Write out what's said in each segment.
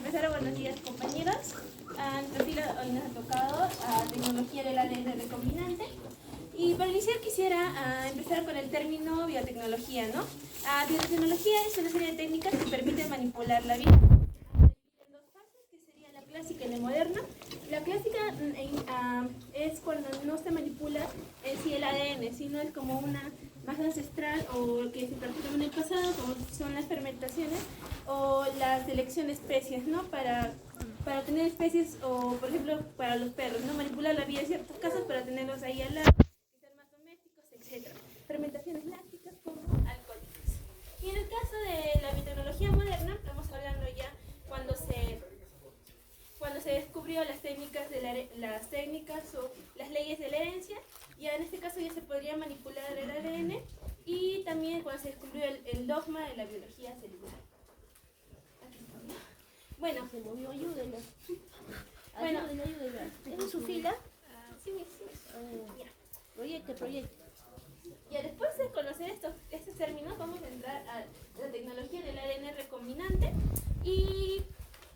empezar, buenos días compañeros. A nuestra fila hoy nos ha tocado tecnología del ADN recombinante. Y para iniciar quisiera empezar con el término biotecnología, ¿no? Biotecnología es una serie de técnicas que permiten manipular la vida. En dos fases, que sería la clásica y la moderna. La clásica es cuando no se manipula en sí el ADN, sino es como una más ancestral o que se practicaba en el pasado, como son las fermentaciones o la selección de especies, ¿no? Para tener especies, o por ejemplo para los perros, ¿no? Manipular la vida en ciertos casos para tenerlos ahí al lado, que sean más domésticos, etc. Fermentaciones lácticas como alcohólicas. Y en el caso de la biotecnología moderna, estamos hablando ya cuando se descubrió las técnicas o las leyes de la herencia. Ya en este caso ya se podría manipular el ADN, y también cuando se descubrió el dogma de la biología celular. Bueno, Se movió, ayúdenlo. Bueno, Ayúdenlo. ¿Es su fila? sí. Ya. Proyecte. Ya después de conocer estos términos, vamos a entrar a la tecnología del ADN recombinante y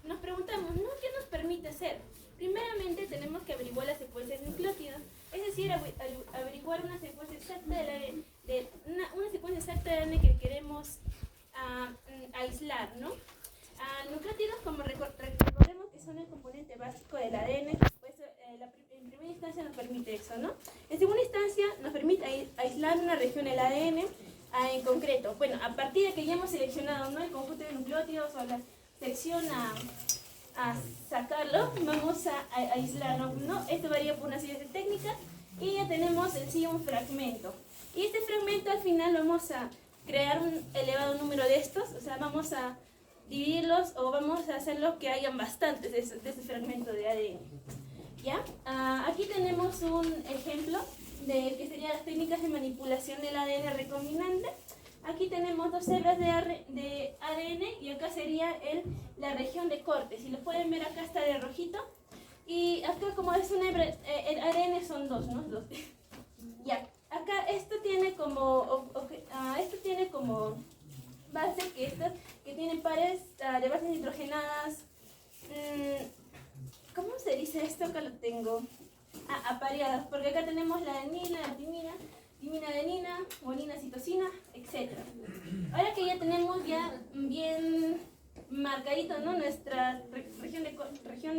nos preguntamos, ¿no? ¿Qué nos permite hacer? Primeramente tenemos que averiguar las secuencias de nucleótidos, es decir, averiguar una secuencia exacta una secuencia exacta de ADN que queremos aislar, ¿no? Nucleótidos, como recordemos que son el componente básico del ADN, pues en primera instancia nos permite eso, ¿no? En segunda instancia nos permite aislar una región del ADN en concreto. Bueno, a partir de que ya hemos seleccionado, ¿no?, el conjunto de nucleótidos o la sección a sacarlo, vamos a aislarlo, ¿no? Esto varía por una serie de técnicas y ya tenemos en sí un fragmento. Y este fragmento al final vamos a crear un elevado número de estos, o sea, vamos a dividirlos o vamos a hacerlo que hayan bastantes de ese fragmento de ADN. ¿Ya? Aquí tenemos un ejemplo de que serían las técnicas de manipulación del ADN recombinante. Aquí tenemos dos hebras de ADN y acá sería la región de corte. Si lo pueden ver, acá está de rojito. Y acá, como es una hebra, el ADN son dos, ¿no? Dos. Ya. Acá esto tiene como base que tienen pares de bases nitrogenadas. ¿Cómo se dice esto? Acá lo tengo. Apareadas, porque acá tenemos la adenina, la timina adenina, guanina, citosina, etc. Ahora que ya tenemos bien marcadito, ¿no?, nuestra región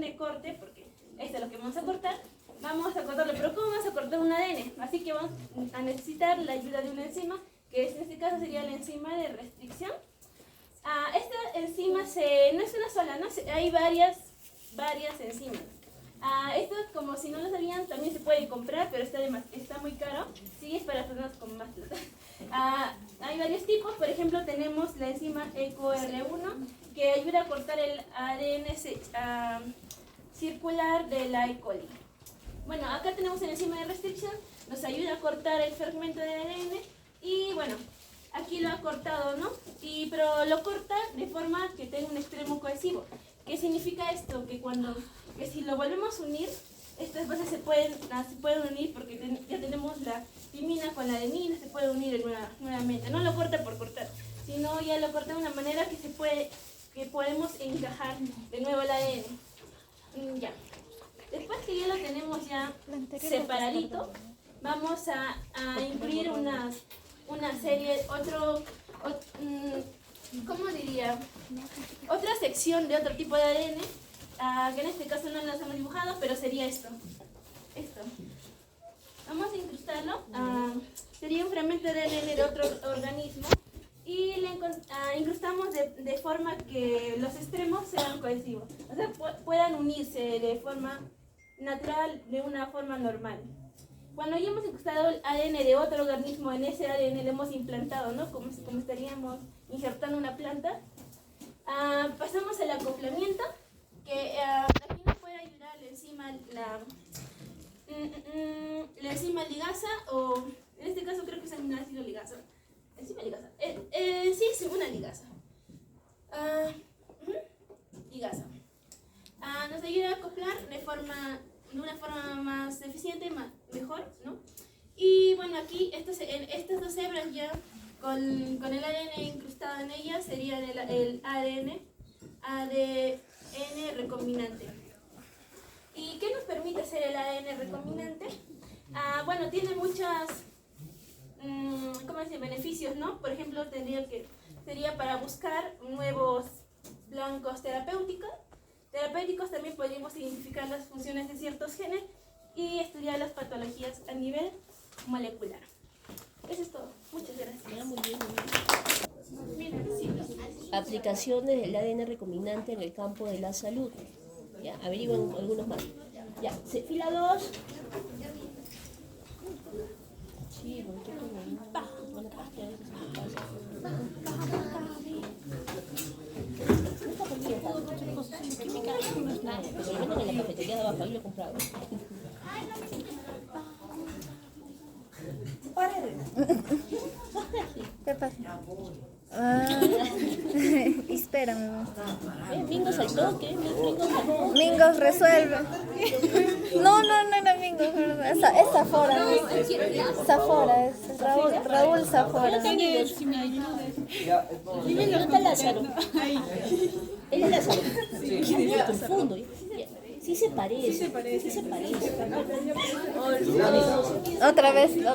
de corte, porque esto es lo que vamos a cortarlo, pero ¿cómo vamos a cortar un ADN? Así que vamos a necesitar la ayuda de una enzima, que en este caso sería la enzima de restricción. Esta enzima no es una sola, ¿no? Hay varias enzimas. Esto, como si no lo sabían, también se puede comprar, pero está muy caro. Sí, es para personas con más plata. Hay varios tipos. Por ejemplo, tenemos la enzima EcoR1, que ayuda a cortar el ADN circular de la E. coli. Bueno, acá tenemos la enzima de restricción, nos ayuda a cortar el fragmento de ADN y bueno, aquí lo ha cortado, ¿no? Pero lo corta de forma que tenga un extremo cohesivo. ¿Qué significa esto? Que si lo volvemos a unir, estas bases se pueden unir, porque ya tenemos la timina con la adenina, se puede unir nuevamente. No lo corta por cortar, sino ya lo corta de una manera que podemos encajar de nuevo el ADN. Ya. Después que ya lo tenemos ya separadito, vamos a incluir una serie, ¿cómo diría? Otra sección de otro tipo de ADN, que en este caso no las hemos dibujado, pero sería esto. Vamos a incrustarlo. Sería un fragmento de ADN de otro organismo y le incrustamos de forma que los extremos sean cohesivos, o sea, puedan unirse de forma natural, de una forma normal. Cuando ya hemos incrustado el ADN de otro organismo en ese ADN, le hemos implantado, ¿no?, como estaríamos injertando una planta. Pasamos al acoplamiento, que aquí nos puede ayudar la enzima ligasa, o en este caso creo que es aminoácido ligasa. Enzima ligasa. Sí, es una ligasa. Ligasa. Nos ayuda a acoplar de una forma más eficiente, mejor, ¿no? Y bueno, aquí estas dos hebras ya con el ADN incrustado en ellas serían el ADN recombinante. ¿Y qué nos permite hacer el ADN recombinante? Bueno, tiene muchas beneficios, ¿no? Por ejemplo, sería para buscar nuevos blancos terapéuticos. También podríamos identificar las funciones de ciertos genes y estudiar las patologías a nivel molecular. Eso es todo. Muchas gracias. Ya, muy bien, muy bien. Mira, sí. Aplicaciones del ADN recombinante en el campo de la salud. Ya, averigüen algunos más. Ya, fila 2. Sí, porque bueno, pero lo venden en la cafetería de abajo, ahí lo he comprado. ¿Qué pasa? Espérame. Mingos al toque, Mingos al toque. Mingos resuelve. No era Mingos, ¿verdad? Es Zafora. Zafora, es Raúl Zafora. ¿Dónde está Lázaro? Él es Lázaro. Me confundo. Sí se parece. Otra vez. No,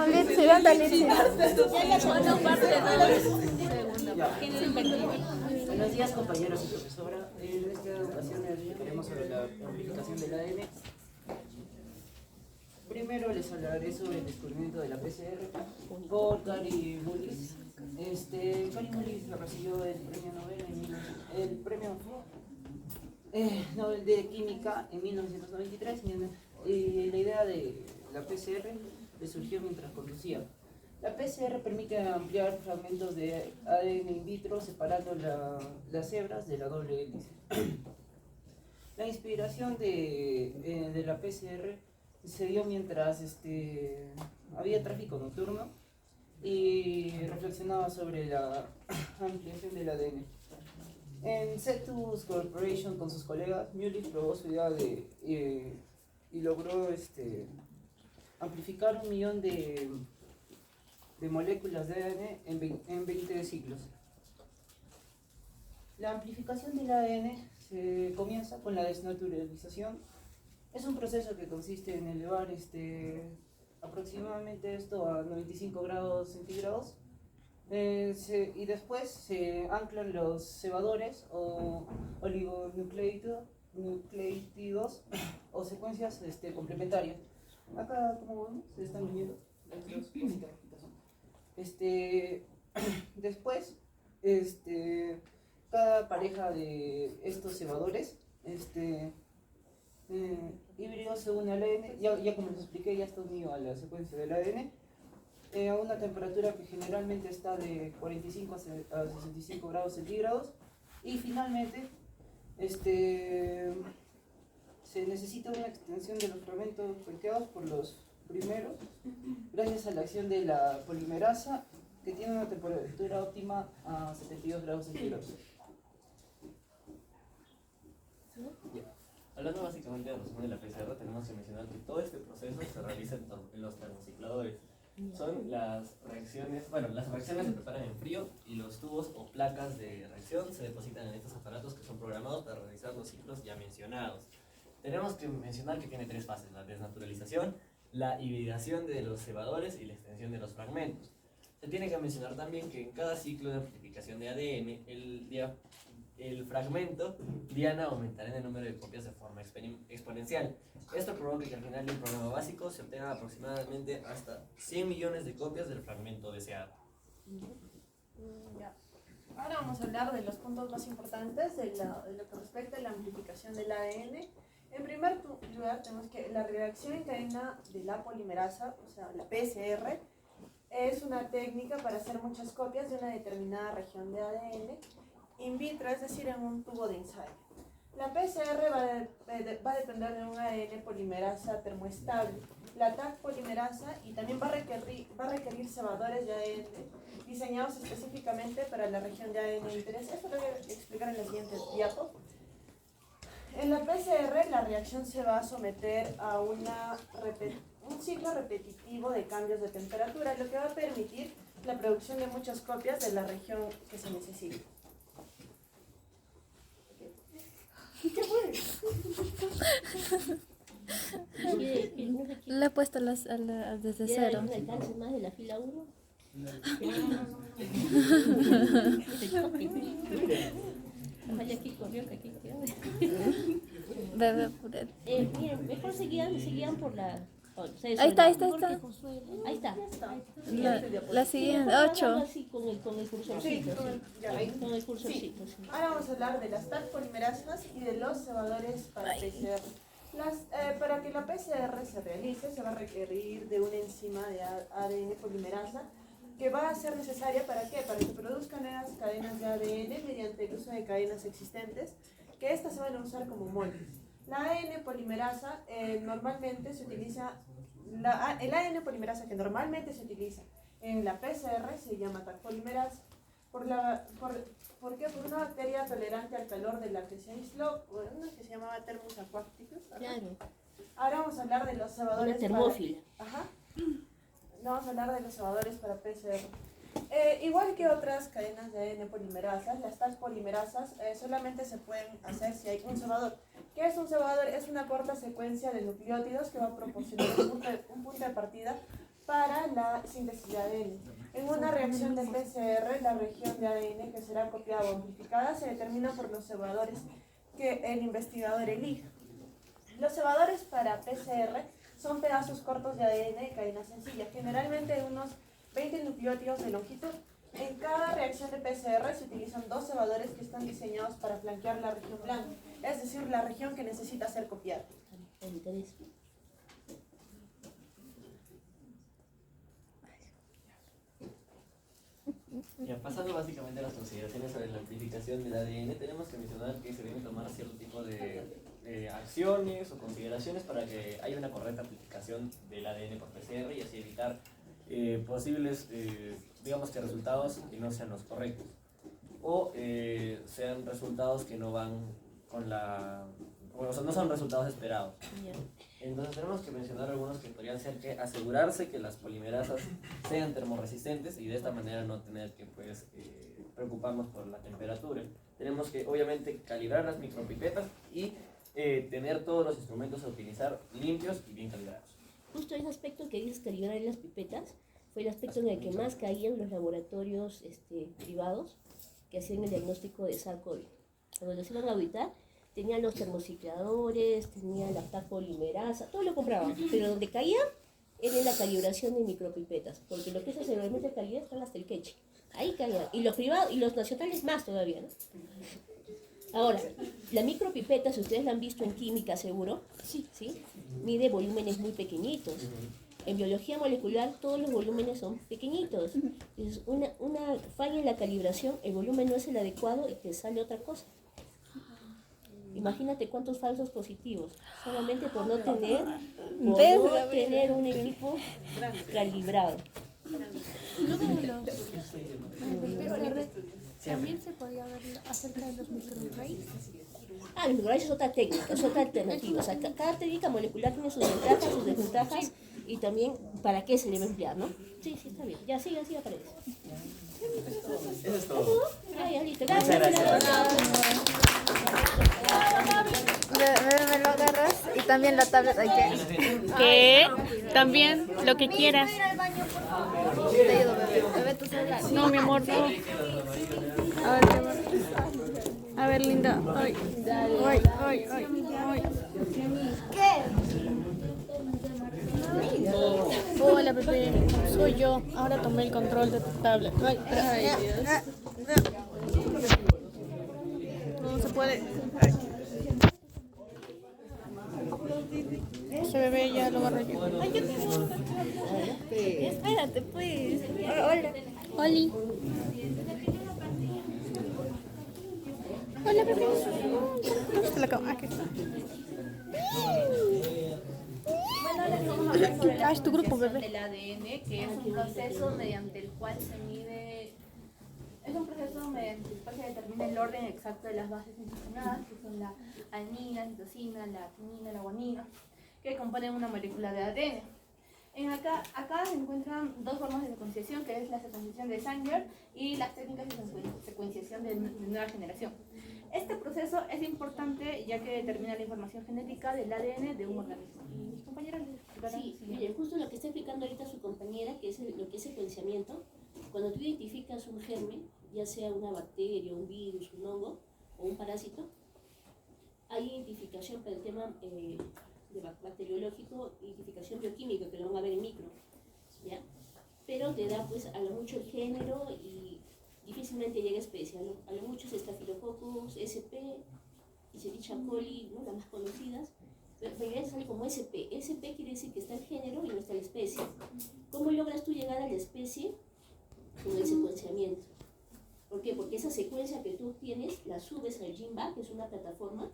Litsi, ¿dónde Litsi? Buenos días, compañeros y profesora. En esta ocasión hablaremos sobre la amplificación del ADN. Primero les hablaré sobre el descubrimiento de la PCR por Gary Mullis. Gary Mullis recibió el premio Nobel de Química en 1993 y la idea de la PCR le surgió mientras conducía. La PCR permite ampliar fragmentos de ADN in vitro separando las hebras de la doble hélice. La inspiración de la PCR se dio mientras había tráfico nocturno y reflexionaba sobre la ampliación del ADN. En Cetus Corporation con sus colegas, Mullis probó su idea y logró amplificar 1 millón de moléculas de ADN en 20 ciclos. La amplificación del ADN se comienza con la desnaturalización. Es un proceso que consiste en elevar aproximadamente esto a 95 grados centígrados y después se anclan los cebadores o oligonucleótidos o secuencias complementarias. Acá, como vemos, se están uniendo las dos cositas. Después, cada pareja de estos cebadores híbridos se une al ADN, ya como les expliqué, ya está unido a la secuencia del ADN a una temperatura que generalmente está de 45 a 65 grados centígrados y finalmente se necesita una extensión de los fragmentos pequeados por los primeros gracias a la acción de la polimerasa que tiene una temperatura óptima a 72 grados centígrados. Hablando básicamente del resumen de la PCR, tenemos que mencionar que todo este proceso se realiza en los termocicladores. Son las reacciones se preparan en frío y los tubos o placas de reacción se depositan en estos aparatos que son programados para realizar los ciclos ya mencionados. Tenemos que mencionar que tiene 3 fases: la desnaturalización, la hibridación de los cebadores y la extensión de los fragmentos. Se tiene que mencionar también que en cada ciclo de amplificación de ADN, el fragmento diana aumentará en el número de copias de forma exponencial. Esto provoca que al final de un programa básico se obtengan aproximadamente hasta 100 millones de copias del fragmento deseado. Ahora vamos a hablar de los puntos más importantes de lo que respecta a la amplificación del ADN. En primer lugar, tenemos que la reacción en cadena de la polimerasa, o sea, la PCR, es una técnica para hacer muchas copias de una determinada región de ADN in vitro, es decir, en un tubo de ensayo. La PCR va a depender de un ADN polimerasa termoestable, la TAC polimerasa, y también va a requerir cebadores de ADN diseñados específicamente para la región de ADN de interés. Esto lo voy a explicar en la siguiente diapo. En la PCR, la reacción se va a someter a un ciclo repetitivo de cambios de temperatura, lo que va a permitir la producción de muchas copias de la región que se necesita. Le he puesto desde cero. ¿Un alcance más de la fila 1? Vaya aquí corrió, que aquí quedó. Bebé puré. Miren, mejor seguían por la... Ahí está. Ahí está. La siguiente, Mejor 8. hablando así con el cursorcito, sí. Ya, ahí. Con el cursorcito, sí. Ahora vamos a hablar de las TAC polimerasas y de los cebadores para PCR. Para que la PCR se realice, se va a requerir de una enzima de ADN polimerasa que va a ser necesaria ¿para qué? Para que produzcan las cadenas de ADN mediante el uso de cadenas existentes, que estas se van a usar como moldes. La ADN polimerasa normalmente se utiliza, el ADN polimerasa que normalmente se utiliza en la PCR se llama TAC polimerasa. ¿Por qué? Por una bacteria tolerante al calor de la Klebsiella slope, una que se llamaba Thermus aquaticus. Claro. Ahora vamos a hablar de los cebadores. Una termófila. Ajá. Vamos a hablar de los cebadores para PCR. Igual que otras cadenas de ADN polimerasas, las TAC polimerasas solamente se pueden hacer si hay un cebador. ¿Qué es un cebador? Es una corta secuencia de nucleótidos que va a proporcionar un punto de partida para la síntesis de ADN. En una reacción de PCR, la región de ADN que será copiada o amplificada se determina por los cebadores que el investigador elija. Los cebadores para PCR son pedazos cortos de ADN de cadena sencilla, generalmente de unos 20 nucleótidos de longitud. En cada reacción de PCR se utilizan 2 cebadores que están diseñados para flanquear la región blanca, es decir, la región que necesita ser copiada. Ya, pasando básicamente a las consideraciones sobre la amplificación del ADN, tenemos que mencionar que se deben tomar cierto tipo de acciones o consideraciones para que haya una correcta amplificación del ADN por PCR y así evitar posibles, digamos que resultados que no sean los correctos o sean resultados que no van con la... Bueno, o sea, no son resultados esperados. Entonces tenemos que mencionar algunos que podrían ser que asegurarse que las polimerasas sean termorresistentes y de esta manera no tener que preocuparnos por la temperatura. Tenemos que obviamente calibrar las micropipetas y tener todos los instrumentos a utilizar limpios y bien calibrados. Justo ese aspecto que dices, calibrar las pipetas, fue el aspecto en el que más caían los laboratorios privados que hacían el diagnóstico de SARS-CoV. Cuando los iban a auditar, tenían los termocicladores, tenían la TAC polimerasa, todo lo compraban, pero donde caía era en la calibración de micropipetas, porque lo que es aseguramiento de calidad están hasta el queche. Ahí caían, y los privados y los nacionales más todavía, ¿no? Ahora, la micropipeta, si ustedes la han visto en química seguro, sí, mide volúmenes muy pequeñitos. En biología molecular todos los volúmenes son pequeñitos. Entonces, una falla en la calibración, el volumen no es el adecuado y te sale otra cosa. Imagínate cuántos falsos positivos, solamente por no tener un equipo calibrado. También se podía hablar acerca de los microarrays. Los microarrays es otra técnica, es otra alternativa. O sea, cada técnica molecular tiene sus ventajas, sus desventajas y también para qué se le va a emplear, ¿no? Sí, está bien. Ya sigue aparece. Eso es todo. Ya, listo. Muchas gracias. Me lo agarras y también la tablet hay que... ¿Qué? También, lo que quieras. Te ayudo, bebé. Bebé, tu celular. No, mi amor, no. A ver, linda. Ay. Hola, Pepe. Soy yo. Ahora tomé el control de tu tablet. Ay, Dios. No se puede. Ese bebé ya lo agarro yo. Espérate, pues. Hola. Oli. Hola, bebé. ¿Dónde está la cama? Aquí está. Es tu grupo, bebé. Del ADN, que es un proceso mediante el cual se mide, se determina el orden exacto de las bases nitrogenadas, que son la adenina, citosina, la timina, la guanina, que componen una molécula de ADN. Acá se encuentran dos formas de secuenciación, que es la secuenciación de Sanger y las técnicas de secuenciación de nueva generación. Este proceso es importante ya que determina la información genética del ADN de un organismo. Y mis compañeras les explicarán. Sí, mire, justo lo que está explicando ahorita su compañera, que es lo que es secuenciamiento, cuando tú identificas un germen, ya sea una bacteria, un virus, un hongo o un parásito, hay identificación para el tema de bacteriológico, identificación bioquímica, que lo van a ver en micro, ¿ya? Pero te da pues a lo mucho el género y difícilmente llega a especie, a lo mucho es Staphylococcus, SP, Escherichia coli, ¿no? Las más conocidas, pero en realidad sale como SP. SP quiere decir que está el género y no está la especie. ¿Cómo logras tú llegar a la especie? Con el secuenciamiento. ¿Por qué? Porque esa secuencia que tú tienes la subes al GenBank, que es una plataforma,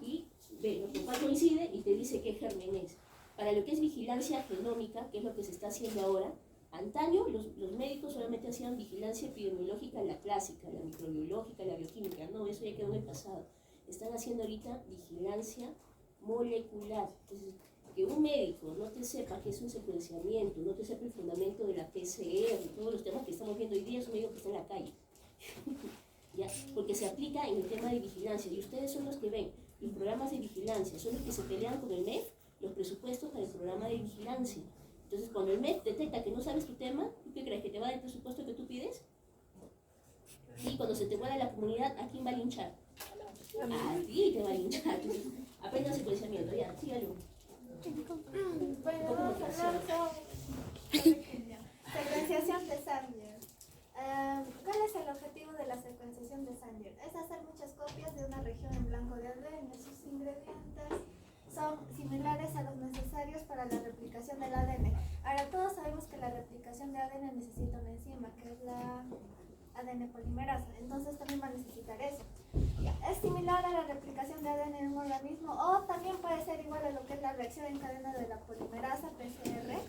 y ve lo que coincide y te dice qué germen es. Para lo que es vigilancia genómica, que es lo que se está haciendo ahora, antaño los médicos solamente hacían vigilancia epidemiológica, la clásica, la microbiológica, la bioquímica. No, eso ya quedó en el pasado. Están haciendo ahorita vigilancia molecular. Entonces, que un médico no te sepa qué es un secuenciamiento, no te sepa el fundamento de la PCR, todos los temas que estamos viendo hoy día, es un médico que está en la calle. ¿Ya? Porque se aplica en el tema de vigilancia y ustedes son los que ven los programas de vigilancia, son los que se pelean con el MEF los presupuestos para el programa de vigilancia. Entonces, cuando el MEF detecta que no sabes tu tema, ¿tú qué crees? ¿Que te va a dar el presupuesto que tú pides? Y cuando se te muera la comunidad, ¿a quién va a linchar? A ti te va a linchar. Entonces, aprenda secuenciamiento, ya, sígalo. Bueno, vamos a hablar sobre secuenciación de Sanger. ¿Cuál es el objetivo de la secuenciación de Sanger? Es hacer muchas copias de una región en blanco de ADN. Sus ingredientes son similares a los necesarios para la replicación del ADN. Ahora, todos sabemos que la replicación de ADN necesita una enzima, que es la ADN polimerasa. Entonces también va a necesitar eso. Es similar a la replicación de ADN en un organismo, o también puede ser igual a lo que es la reacción en cadena de la polimerasa PCR,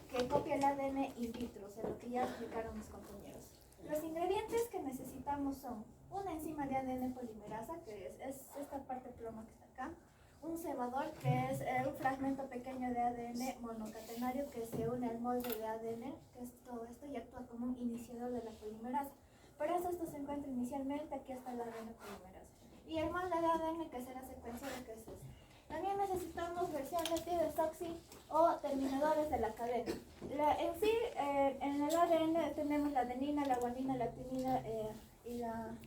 que copia el ADN in vitro, o sea, lo que ya explicaron mis compañeros. Los ingredientes que necesitamos son una enzima de ADN polimerasa, que es esta parte ploma que está acá, un cebador, que es un fragmento pequeño de ADN monocatenario que se une al molde de ADN, que es todo esto, y actúa como un iniciador de la polimerasa. Por eso esto se encuentra inicialmente, aquí está el ADN polimerasa. Y el molde de ADN que será secuenciado, que es este. También necesitamos versiones de desoxi o terminadores de la cadena. En sí, en el ADN tenemos la adenina, la guanina, la timina y la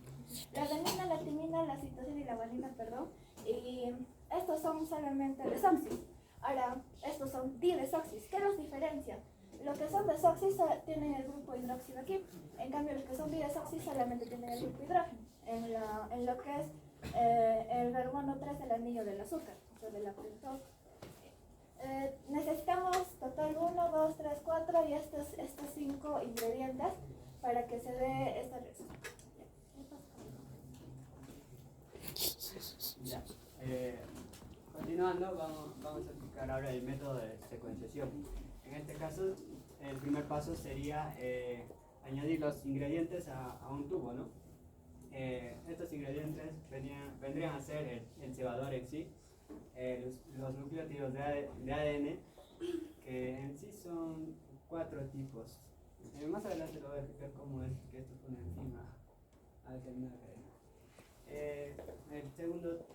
adenina, la timina, la citosina y la guanina, perdón. Y estos son solamente desoxis. Ahora, estos son didesoxis. ¿Qué los diferencia? Los que son desoxis tienen el grupo hidróxido aquí. En cambio, los que son bidesoxis solamente tienen el grupo hidrógeno. En lo que es el carbono 3, el anillo del azúcar, o sea, de la fructosa. Necesitamos total 1, 2, 3, 4 y estos 5 ingredientes para que se dé esta reacción. Ya. Continuando, vamos a explicar ahora el método de secuenciación. En este caso, el primer paso sería añadir los ingredientes a un tubo, ¿no? Estos ingredientes vendrían a ser el cebador en sí, los nucleótidos de ADN, que en sí son 4 tipos. Más adelante lo voy a explicar cómo es que esto es una enzima a determinada cadena. El segundo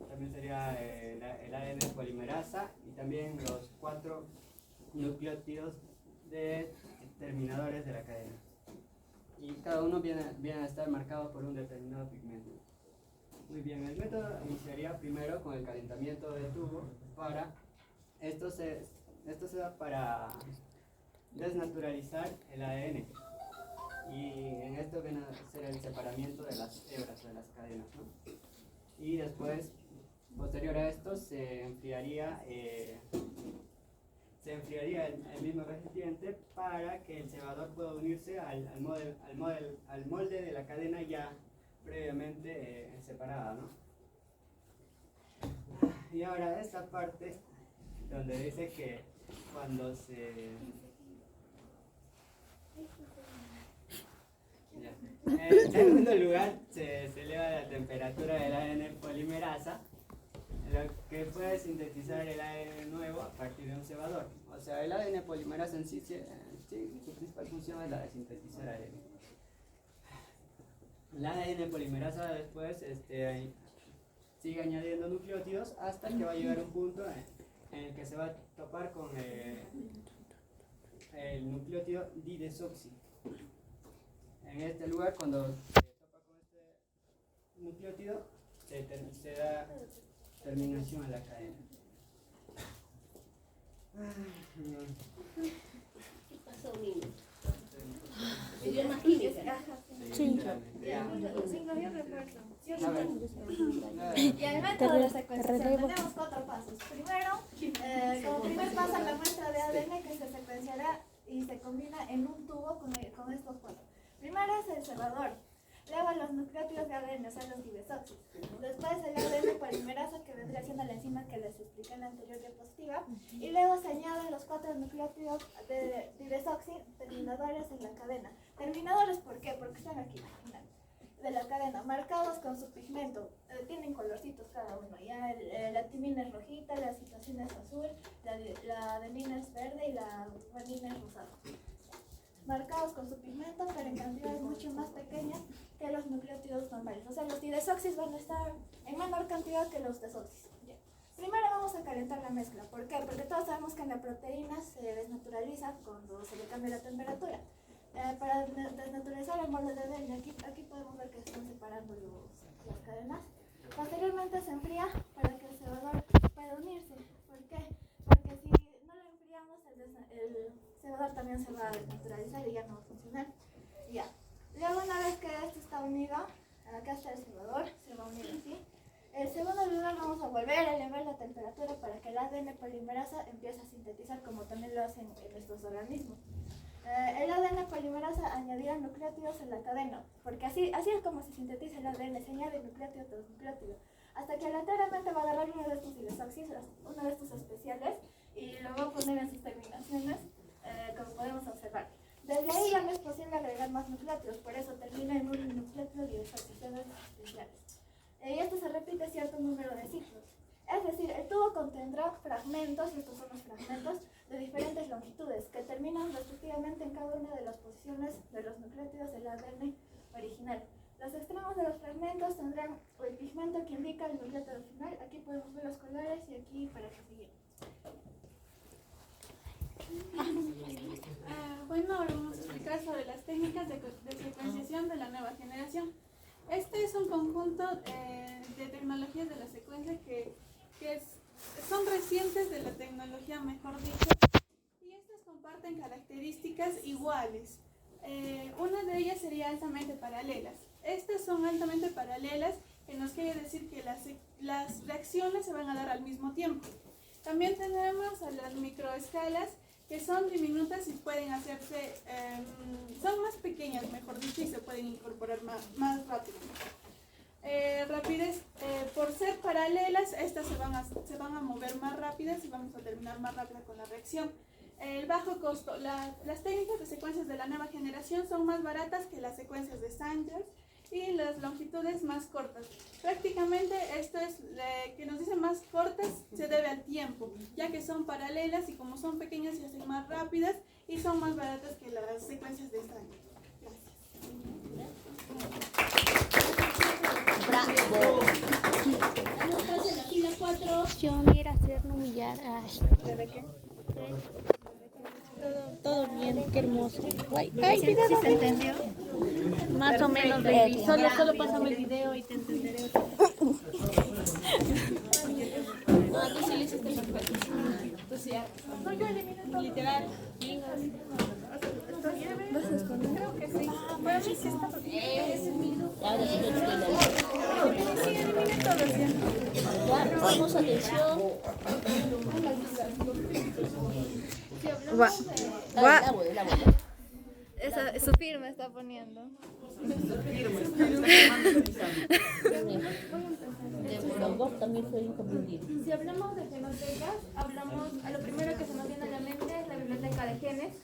también sería el ADN polimerasa y también los 4 nucleótidos de terminadores de la cadena. Y cada uno viene a estar marcado por un determinado pigmento. Muy bien, el método iniciaría primero con el calentamiento del tubo para esto se da para desnaturalizar el ADN. Y en esto viene a ser el separamiento de las hebras de las cadenas, ¿no? Y después, posterior a esto, se enfriaría el mismo recipiente para que el cebador pueda unirse al molde de la cadena ya previamente separada, ¿no? Y ahora esta parte donde dice que cuando en segundo lugar se eleva la temperatura del ADN polimerasa, lo que puede sintetizar el ADN nuevo a partir de un cebador. O sea, el ADN polimerasa en sí, su principal función es la de sintetizar ADN. La ADN polimerasa después sigue añadiendo nucleótidos hasta que va a llegar a un punto en el que se va a topar con el nucleótido didesoxi. En este lugar, cuando se topa con este nucleótido, se da terminación a la cadena. ¿Qué pasó, niño? Idioma química. Sí. Y el método de secuenciación tenemos 4 pasos. Primero, como primer paso, la muestra de ADN que se secuenciará y se combina en un tubo con estos 4. Primero es el cebador, luego los nucleótidos de ADN, o sea los didesoxis. Después el ADN polimerasa, que vendría siendo la enzima que les expliqué en la anterior diapositiva. Y luego se añaden los 4 nucleótidos de didesoxi, terminadores en la cadena. ¿Terminadores por qué? Porque están aquí al final de la cadena, marcados con su pigmento. Tienen colorcitos cada uno. Ya la timina es rojita, la citosina es azul, la adenina es verde y la guanina es rosada. Marcados con su pigmento, pero en cantidades mucho más pequeñas que los nucleótidos normales. O sea, los didesoxis van a estar en menor cantidad que los desoxis. Ya. Primero vamos a calentar la mezcla. ¿Por qué? Porque todos sabemos que la proteína se desnaturaliza cuando se le cambia la temperatura. Para desnaturalizar el molde de ADN, aquí podemos ver que están separando las cadenas. Posteriormente se enfría para que el cebador pueda unirse. ¿Por qué? Porque si no lo enfriamos, el cebador también se va a desnaturalizar y ya no va a funcionar. Ya. Luego, una vez que esto está unido, acá está el cebador, se va a unir así. En segundo lugar, vamos a volver a elevar la temperatura para que el ADN polimerasa empiece a sintetizar, como también lo hacen en estos organismos. El ADN polimerasa añadirá nucleótidos en la cadena, porque así es como se sintetiza el ADN, se añade nucleótido tras nucleótido, hasta que aleatoriamente va a agarrar uno de estos didesoxis, uno de estos especiales, y lo va a poner en sus terminaciones, como podemos observar. Desde ahí ya no es posible agregar más nucleótidos, por eso termina en un nucleótido didesoxis especiales. Y esto se repite cierto número de ciclos. Es decir, el tubo contendrá fragmentos, y estos son los fragmentos, de diferentes longitudes, que terminan respectivamente en cada una de las posiciones de los nucleótidos del ADN original. Los extremos de los fragmentos tendrán el pigmento que indica el nucleótido final. Aquí podemos ver los colores y aquí para que sigan. Bueno, ahora vamos a explicar sobre las técnicas de secuenciación de la nueva generación. Este es un conjunto de tecnologías de la secuencia que son recientes de la tecnología, mejor dicho, y estas comparten características iguales. Una de ellas sería altamente paralelas. Estas son altamente paralelas, que nos quiere decir que las reacciones se van a dar al mismo tiempo. También tenemos a las microescalas, que son diminutas y pueden hacerse, son más pequeñas, mejor dicho, y se pueden incorporar más rápido. Rapidez, por ser paralelas, estas se van a mover más rápidas y vamos a terminar más rápido con la reacción. El bajo costo, las técnicas de secuencias de la nueva generación son más baratas que las secuencias de Sanger y las longitudes más cortas. Prácticamente esto es que nos dicen más cortas, se debe al tiempo, ya que son paralelas y como son pequeñas se hacen más rápidas y son más baratas que las secuencias de Sanger. Bravo. Estamos en la fila 4. Yo quiero hacerlo humillar. ¿De qué? Todo bien, qué hermoso. Ay, mira, ¿Sí se entendió? más o menos, baby. Solo pásame el video y te entenderé. No, tú sí le hiciste perfecto. Tú sí. No, yo eliminé todo. Literal. ¿Vas a esconder? Creo que sí. Para mí sí está bien. Ahora sí lo explico. Sí, eliminé todo, ¿sí? Ya, vamos, atención. El agua. Su firma está poniendo. Los dos también fue incomprendido. Si hablamos de genotecas, a lo primero que se nos viene a la mente es la biblioteca de genes,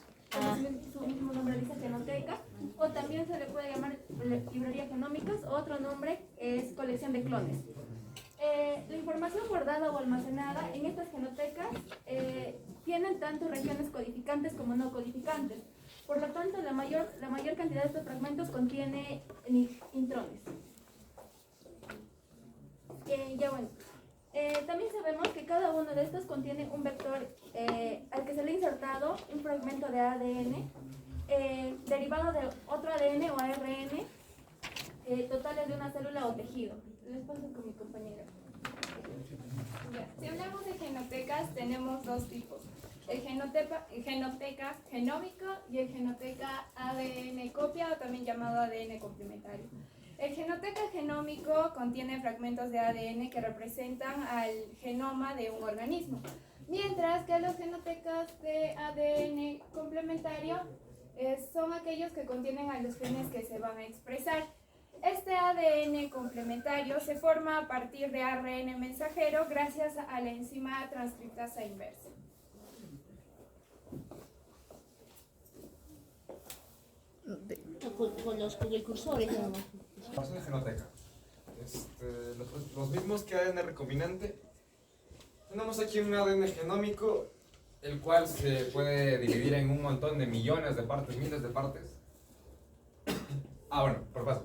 su mismo nombre dice genoteca, o también se le puede llamar librería genómicas, o otro nombre es colección de clones. La información guardada o almacenada en estas genotecas tienen tanto regiones codificantes como no codificantes. Por lo tanto, la mayor cantidad de estos fragmentos contiene intrones. También sabemos que cada uno de estos contiene un vector al que se le ha insertado un fragmento de ADN derivado de otro ADN o ARN totales de una célula o tejido. Les paso con mi compañera. Si hablamos de genotecas, tenemos dos tipos. El genoteca genómico y el genoteca ADN copia, o también llamado ADN complementario. El genoteca genómico contiene fragmentos de ADN que representan al genoma de un organismo, mientras que los genotecas de ADN complementario son aquellos que contienen a los genes que se van a expresar. Este ADN complementario se forma a partir de ARN mensajero gracias a la enzima transcriptasa inversa. Con el cursor, nada más. Vamos a la genoteca. Los mismos que ADN recombinante. Tenemos aquí un ADN genómico, el cual se puede dividir en un montón de millones de partes, miles de partes. Bueno, por paso.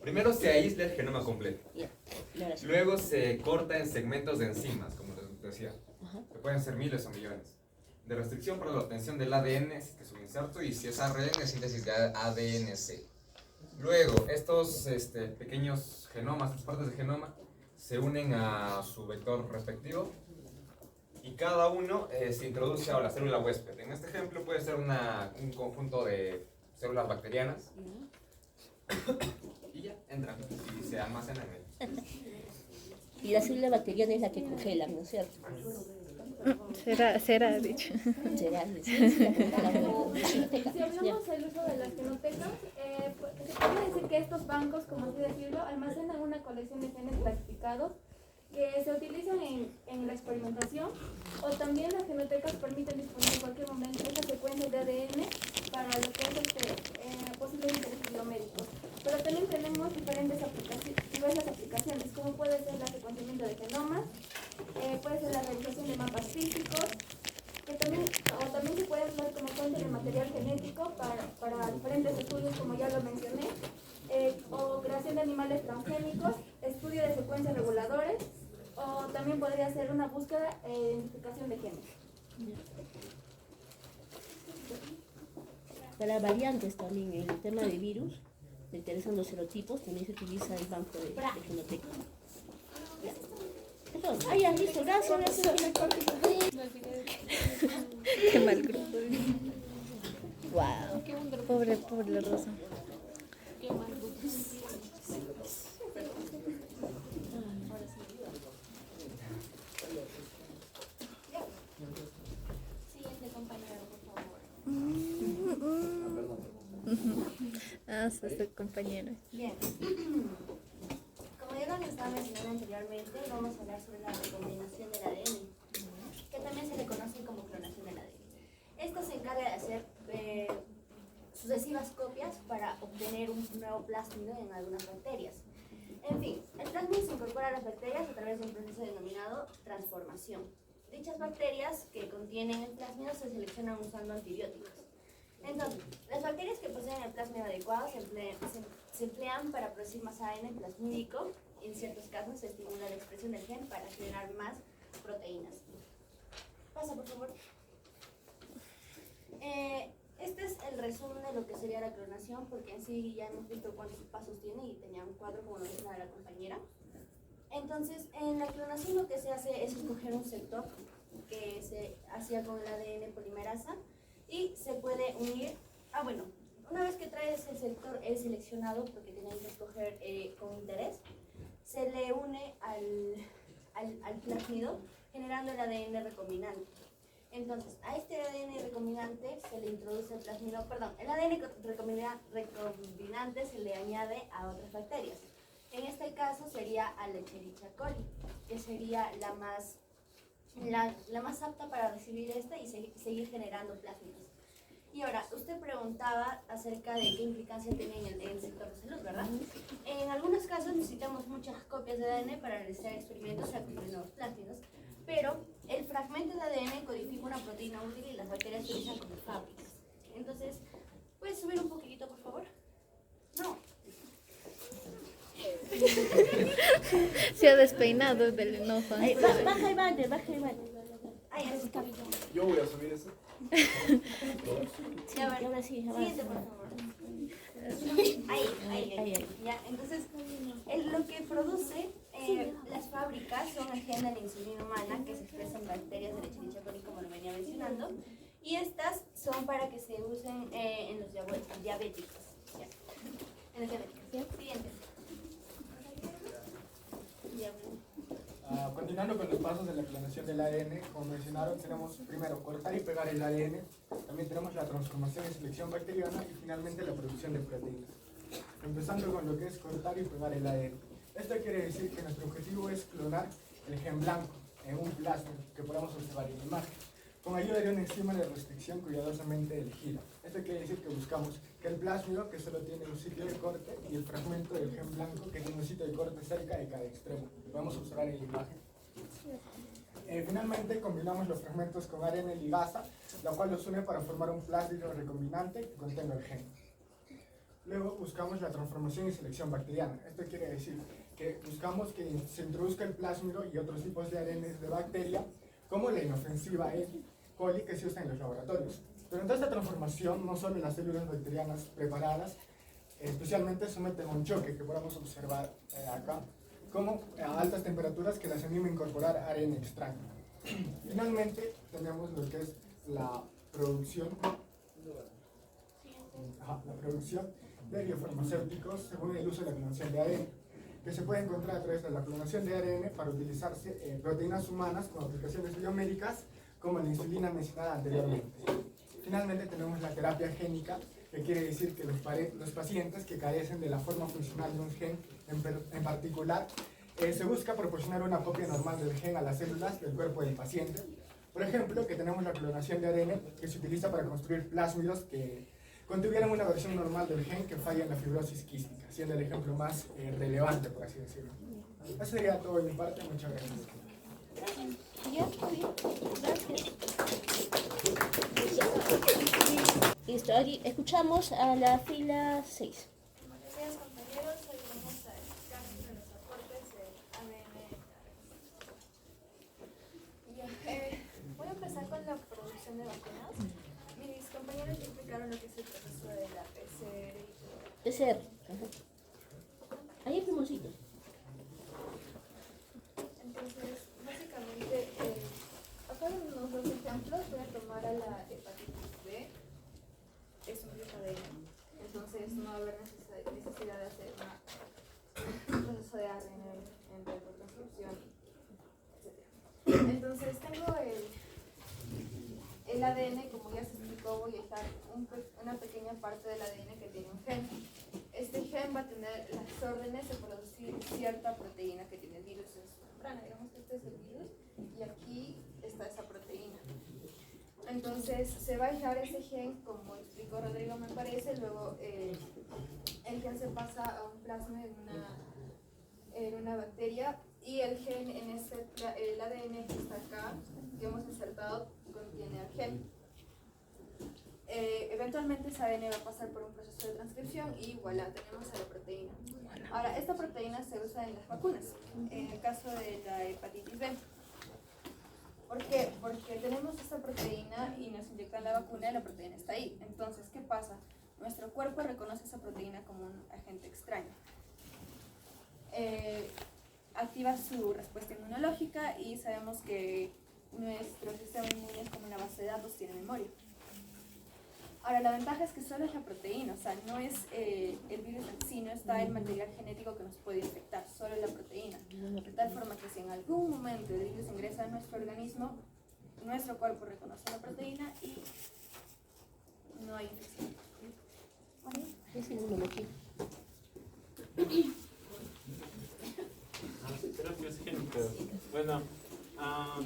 Primero se aísla el genoma completo. Luego se corta en segmentos de enzimas, como les decía. Que pueden ser miles o millones. De restricción para la obtención del ADN, que es un inserto, y si es ARN, síntesis de ADN-C. Luego, estos pequeños genomas, estas partes del genoma, se unen a su vector respectivo y cada uno se introduce a la célula huésped. En este ejemplo puede ser un conjunto de células bacterianas y ya entran y se almacenan en él. Y la célula bacteriana es la que congelan, ¿no es cierto? Será dicho. Será, Si hablamos del uso de las genotecas, se puede decir que estos bancos, como así decirlo, almacenan una colección de genes clasificados que se utilizan en la experimentación, o también las genotecas permiten disponer en cualquier momento de estas secuencias de ADN para lo que es posibles intereses biomédicos. Pero también tenemos diversas aplicaciones, como puede ser el secuenciamiento de genomas, puede ser la realización de mapas físicos, también se puede usar como fuente de material genético para diferentes estudios, como ya lo mencioné, o creación de animales transgénicos, estudio de secuencias reguladores, o también podría ser una búsqueda e identificación de genes. Para variantes también, en el tema de virus, te interesan los serotipos, también se utiliza el banco de genoteca. Ya, listo, gracias. Qué mal grupo. Wow. Pobre la Rosa. Qué mal grupo. Siguiente compañero, por favor. Su compañero. Bien. Como ya lo estaba mencionando anteriormente, vamos a hablar sobre la recombinación del ADN, que también se le conoce como clonación del ADN. Esto se encarga de hacer sucesivas copias para obtener un nuevo plásmido en algunas bacterias. En fin, el plásmido se incorpora a las bacterias a través de un proceso denominado transformación. Dichas bacterias que contienen el plásmido se seleccionan usando antibióticos. Entonces, las bacterias que poseen el plásmido adecuado se emplean para producir más ADN plasmídico. En ciertos casos se estimula la expresión del gen para generar más proteínas. Pasa, por favor. Este es el resumen de lo que sería la clonación, porque en sí ya hemos visto cuántos pasos tiene y tenía un cuadro como lo mencionaba la compañera. Entonces, en la clonación lo que se hace es escoger un sector que se hacía con el ADN polimerasa y se puede unir. Una vez que traes el sector seleccionado, porque tienen que escoger con interés, se le une al plásmido generando el ADN recombinante. Entonces, a este ADN recombinante se le introduce el ADN recombinante se le añade a otras bacterias. En este caso sería a Escherichia coli, que sería la más apta para recibir y seguir generando plásmidos. Y ahora, usted preguntaba acerca de qué implicancia tiene en el sector de salud, ¿verdad? En algunos casos necesitamos muchas copias de ADN para realizar experimentos para construir nuevos plásmidos, pero el fragmento de ADN codifica una proteína útil y las bacterias se utilizan como fábricas. Entonces, ¿puedes subir un poquitito, por favor? No. Se ha despeinado del enojo. Baja y mate. Ay, así está bien. Yo voy a subir eso. Sí, a ver, ahora sí, siguiente, por favor. Ahí. Ya, entonces, lo que produce las fábricas son el gen de la insulina humana que se expresa en bacterias del Escherichia coli, como lo venía mencionando, y estas son para que se usen en los diabéticos. Ya. En los diabéticos. Siguiente. Continuando con los pasos de la clonación del ADN, como mencionaron, tenemos primero cortar y pegar el ADN, también tenemos la transformación y selección bacteriana y finalmente la producción de proteínas. Empezando con lo que es cortar y pegar el ADN. Esto quiere decir que nuestro objetivo es clonar el gen blanco en un plasmid que podamos observar en la imagen, con ayuda de una enzima de restricción cuidadosamente elegida. Esto quiere decir que buscamos que el plásmido, que solo tiene un sitio de corte, y el fragmento del gen blanco, que tiene un sitio de corte cerca de cada extremo. Lo vamos a observar en la imagen. Finalmente, combinamos los fragmentos con ARN ligasa, la cual los une para formar un plásmido recombinante que contenga el gen. Luego buscamos la transformación y selección bacteriana. Esto quiere decir que buscamos que se introduzca el plásmido y otros tipos de ARN de bacteria, como la inofensiva E. coli que se usa en los laboratorios. Durante esta transformación, no solo las células bacterianas preparadas, especialmente someten a un choque que podemos observar acá, como a altas temperaturas que las anima a incorporar ARN extraño. Finalmente, tenemos lo que es la producción de biofarmacéuticos según el uso de la clonación de ADN, que se puede encontrar a través de la clonación de ARN para utilizarse proteínas humanas con aplicaciones biomédicas como la insulina mencionada anteriormente. Finalmente tenemos la terapia génica, que quiere decir que los pacientes que carecen de la forma funcional de un gen en particular, se busca proporcionar una copia normal del gen a las células del cuerpo del paciente. Por ejemplo, que tenemos la clonación de ADN que se utiliza para construir plásmidos que contuvieran una versión normal del gen que falla en la fibrosis quística, siendo el ejemplo más relevante, por así decirlo. Eso sería todo de mi parte. Muchas gracias. Listo, aquí escuchamos a la fila 6. Buenos días, compañeros. Hoy vamos a explicar sobre los aportes del ADN. Voy a empezar con la producción de vacunas. Mis compañeros ya explicaron lo que es el proceso de la PCR y todo. PCR. Ahí hay primositos. Entonces, básicamente, acá unos dos ejemplos. Voy a tomar a la hepatitis B. Es un tipo de ADN. Entonces, no va a haber necesidad de hacer un proceso de ARN entre reconstrucción, etc. Entonces, tengo el ADN, como ya se explicó, voy a dejar una pequeña parte del ADN que tiene un gen. Este gen va a tener las órdenes de producir cierta proteína que tiene el virus en su membrana. Digamos que este es el virus y aquí está esa proteína. Entonces se va a aislar ese gen, como explicó Rodrigo me parece, luego el gen se pasa a un plasma en una bacteria y el gen el ADN que está acá, que hemos insertado, contiene el gen. Eventualmente ese ADN va a pasar por un proceso de transcripción y voilà, tenemos a la proteína. Ahora, esta proteína se usa en las vacunas, en el caso de la hepatitis B. ¿Por qué? Porque tenemos esta proteína y nos inyectan la vacuna y la proteína está ahí. Entonces, ¿qué pasa? Nuestro cuerpo reconoce esa proteína como un agente extraño. Activa su respuesta inmunológica y sabemos que nuestro sistema inmune es como una base de datos, tiene memoria. Ahora, la ventaja es que solo es la proteína, o sea, no es el virus en sí, no está el material genético que nos puede infectar, solo la proteína. De tal forma que si en algún momento el virus ingresa a nuestro organismo, nuestro cuerpo reconoce la proteína y no hay infección. Terapias génicas. Bueno,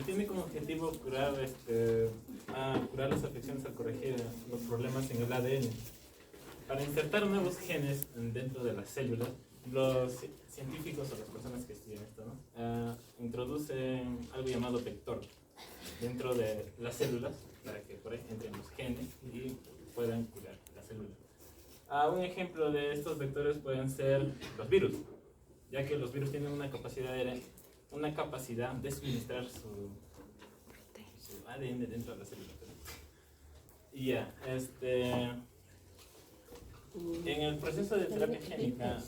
tiene como objetivo curar las afecciones al corregir los problemas en el ADN. Para insertar nuevos genes dentro de las células, los científicos o las personas que estudian esto, ¿no? Introducen algo llamado vector dentro de las células para que por ahí entren los genes y puedan curar la célula. Un ejemplo de estos vectores pueden ser los virus, ya que los virus tienen una capacidad de suministrar su ADN dentro de la célula. Y ya, en el proceso de terapia génica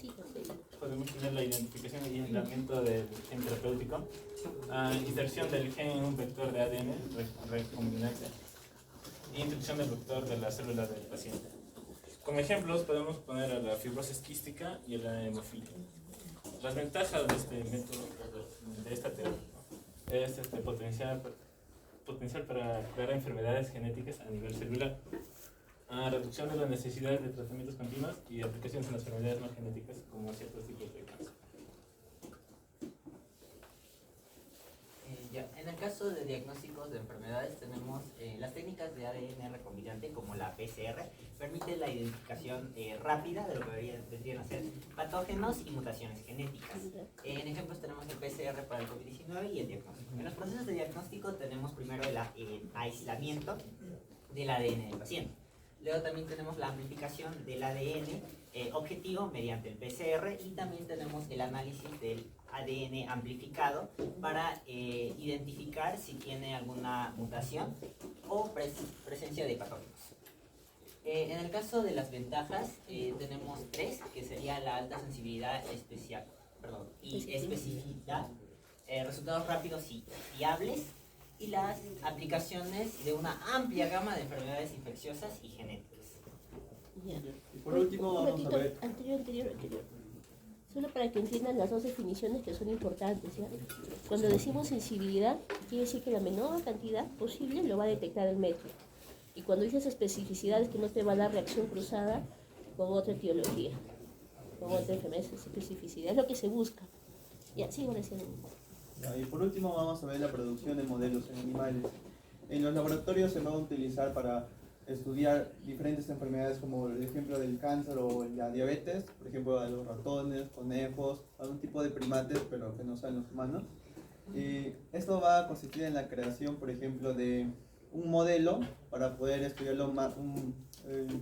podemos tener la identificación y aislamiento del gen terapéutico, inserción del gen en un vector de ADN recombinante e introducción del vector de la célula del paciente. Como ejemplos podemos poner a la fibrosis quística y a la hemofilia. Las ventajas de este método, de esta terapia, es potencial para crear enfermedades genéticas a nivel celular, reducción de las necesidades de tratamientos continuos y aplicaciones en las enfermedades no genéticas como ciertos tipos de cáncer. En el caso de diagnósticos de enfermedades tenemos las técnicas de ADN recombinante como la PCR, permite la identificación rápida de lo que vendrían a ser patógenos y mutaciones genéticas. En ejemplos tenemos el PCR para el COVID-19 y el diagnóstico. En los procesos de diagnóstico tenemos primero el aislamiento del ADN del paciente. Luego también tenemos la amplificación del ADN objetivo mediante el PCR y también tenemos el análisis del ADN amplificado para identificar si tiene alguna mutación o presencia de patógenos. En el caso de las ventajas tenemos tres, que sería la alta sensibilidad y especificidad, resultados rápidos y fiables, y las aplicaciones de una amplia gama de enfermedades infecciosas y genéticas. Y por último vamos a ver... Anterior. Solo para que entiendan las dos definiciones que son importantes, ¿ya? Cuando decimos sensibilidad, quiere decir que la menor cantidad posible lo va a detectar el método. Y cuando dices especificidad es que no te va a dar reacción cruzada con otra etiología, con otra enfermedad. Es especificidad, es lo que se busca. Ya, sigo diciendo. Y por último vamos a ver la producción de modelos en animales. En los laboratorios se va a utilizar para estudiar diferentes enfermedades como el ejemplo del cáncer o la diabetes, por ejemplo a los ratones, conejos, algún tipo de primates pero que no sean los humanos. Y esto va a consistir en la creación, por ejemplo, de un modelo para poder estudiarlo la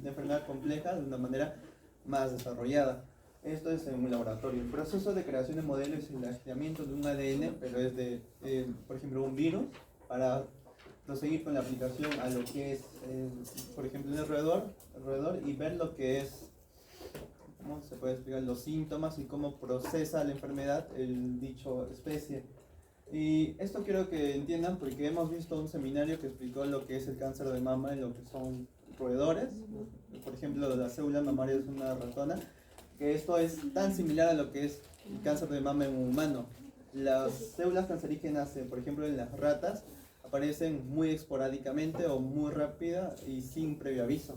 enfermedad compleja de una manera más desarrollada. Esto es en un laboratorio. El proceso de creación de modelos es el aislamiento de un ADN, pero es de, por ejemplo, un virus, para proseguir con la aplicación a lo que es, por ejemplo, un roedor y ver lo que es, ¿cómo se puede explicar? Los síntomas y cómo procesa la enfermedad el dicho especie. Y esto quiero que entiendan porque hemos visto un seminario que explicó lo que es el cáncer de mama y lo que son roedores. Por ejemplo, la célula mamaria es una ratona, que esto es tan similar a lo que es el cáncer de mama en un humano. Las células cancerígenas, por ejemplo, en las ratas, aparecen muy esporádicamente o muy rápida y sin previo aviso.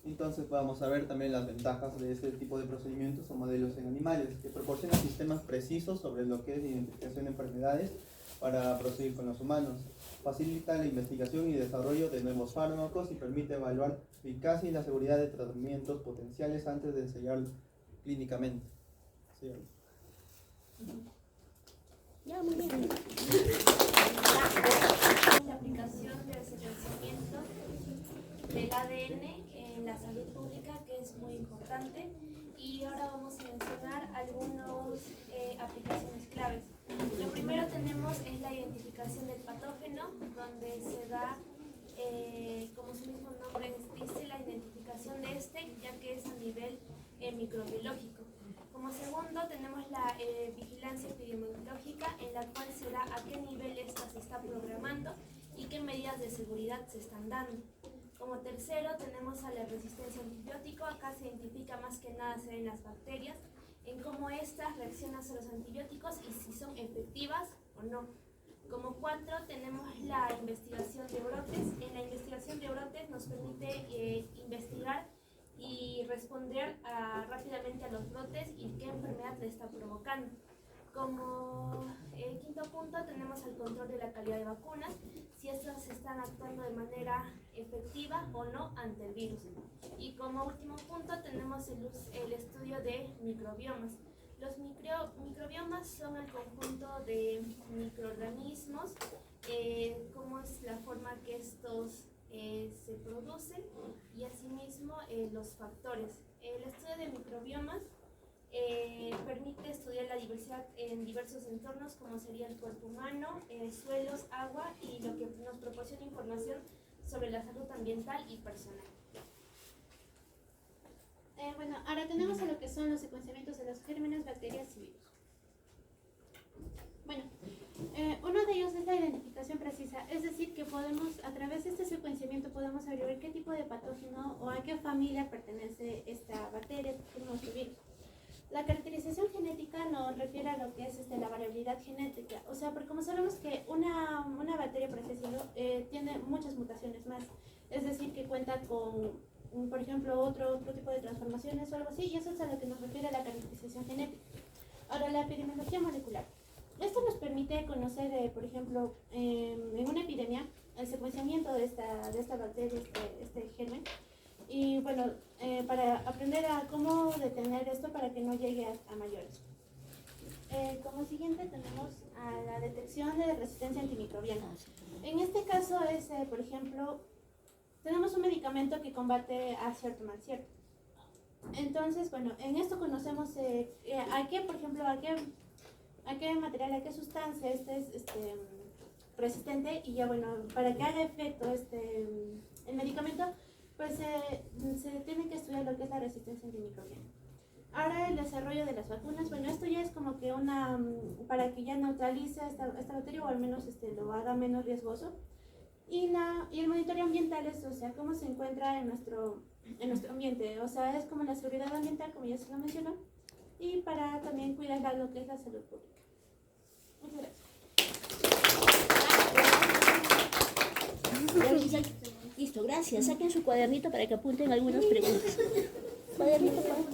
Entonces vamos a ver también las ventajas de este tipo de procedimientos o modelos en animales, que proporcionan sistemas precisos sobre lo que es identificación de enfermedades para proseguir con los humanos. Facilita la investigación y desarrollo de nuevos fármacos y permite evaluar la eficacia y la seguridad de tratamientos potenciales antes de ensayarlos clínicamente. Sí. Ya, muy bien. La aplicación del secuenciamiento del ADN en la salud pública, que es muy importante, y ahora vamos a mencionar algunas aplicaciones claves. Lo primero tenemos es la identificación del patógeno, donde se da, como su mismo nombre dice, la identificación de este, ya que es a nivel microbiológico. Como segundo tenemos la vigilancia epidemiológica, en la cual se da a qué nivel esta se está programando y qué medidas de seguridad se están dando. Como tercero tenemos a la resistencia a antibiótico. Acá se identifica más que nada se ven las bacterias, en cómo estas reaccionan a los antibióticos y si son efectivas o no. Como cuatro tenemos la investigación de brotes. En la investigación de brotes nos permite investigar y responder rápidamente a los brotes y qué enfermedad le está provocando. Como quinto punto tenemos tenemos el control de la calidad de vacunas, si estas están actuando de manera efectiva o no ante el virus. Y como último punto tenemos el estudio de microbiomas. Los microbiomas son el conjunto de microorganismos, cómo es la forma que estos se producen y asimismo los factores. El estudio de microbiomas permite estudiar la diversidad en diversos entornos como sería el cuerpo humano, suelos, agua y lo que nos proporciona información sobre la salud ambiental y personal. Bueno, ahora tenemos a lo que son los secuenciamientos de los gérmenes, bacterias y virus. Bueno, uno de ellos es la identificación precisa, es decir, que podemos, a través de este secuenciamiento, podemos averiguar qué tipo de patógeno o a qué familia pertenece esta bacteria, nuestro virus. La caracterización genética nos refiere a lo que es la variabilidad genética, o sea, porque como sabemos que una bacteria, por así decirlo, tiene muchas mutaciones más, es decir, que cuenta con, por ejemplo, otro tipo de transformaciones o algo así, y eso es a lo que nos refiere la caracterización genética. Ahora, la epidemiología molecular. Esto nos permite conocer, por ejemplo, en una epidemia, el secuenciamiento de esta bacteria, este germen, y bueno, para aprender a cómo detener esto para que no llegue a mayores. Como siguiente tenemos a la detección de resistencia antimicrobiana. En este caso es, por ejemplo, tenemos un medicamento que combate a cierto mal, ¿cierto? Entonces, bueno, en esto conocemos a qué, por ejemplo, a qué material, a qué sustancia es resistente, y ya bueno, para que haga efecto el medicamento, pues se tiene que estudiar lo que es la resistencia antimicrobiana. Ahora el desarrollo de las vacunas, bueno, esto ya es como que para que ya neutralice esta bacteria o al menos lo haga menos riesgoso. Y el monitoreo ambiental es, o sea, cómo se encuentra en nuestro ambiente, o sea, es como la seguridad ambiental, como ya se lo mencionó, y para también cuidar lo que es la salud pública. Muchas gracias. Listo, gracias. Saquen su cuadernito para que apunten algunas preguntas. Cuadernito, por favor.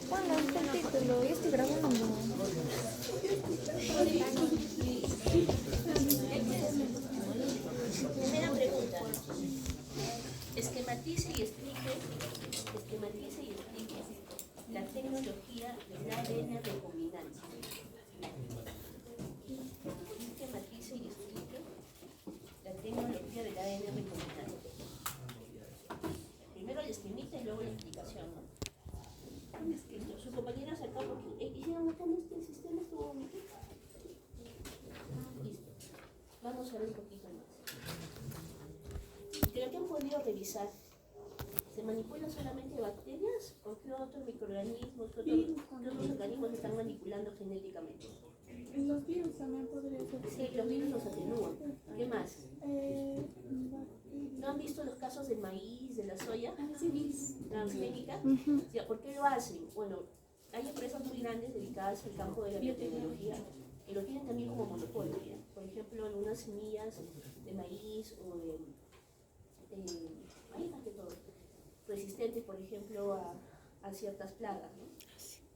Bueno, este título, yo estoy grabando. Primera pregunta. Esquematice y explique la tecnología del ADN recombinante. Esquematice y explique la tecnología del ADN recombinante. Primero el esquemita y luego la explicación, ¿no? Su compañero se acá porque hicieron acá en este sistema, estuvo bonito. Listo. Vamos a ver un poquito más. De lo que han podido revisar, ¿se manipulan solamente bacterias o qué otros microorganismos, qué otros organismos están manipulando genéticamente? Los virus también podrían ser. Sí, los virus los atenúan. ¿Qué más? ¿No han visto los casos del maíz, de la soya? Transgénica. ¿Por qué lo hacen? Bueno, hay empresas muy grandes dedicadas al campo de la biotecnología que lo tienen también como monopolio. ¿Ya? Por ejemplo, algunas semillas de maíz o de maíz más que todo, resistentes, por ejemplo, a ciertas plagas, ¿no?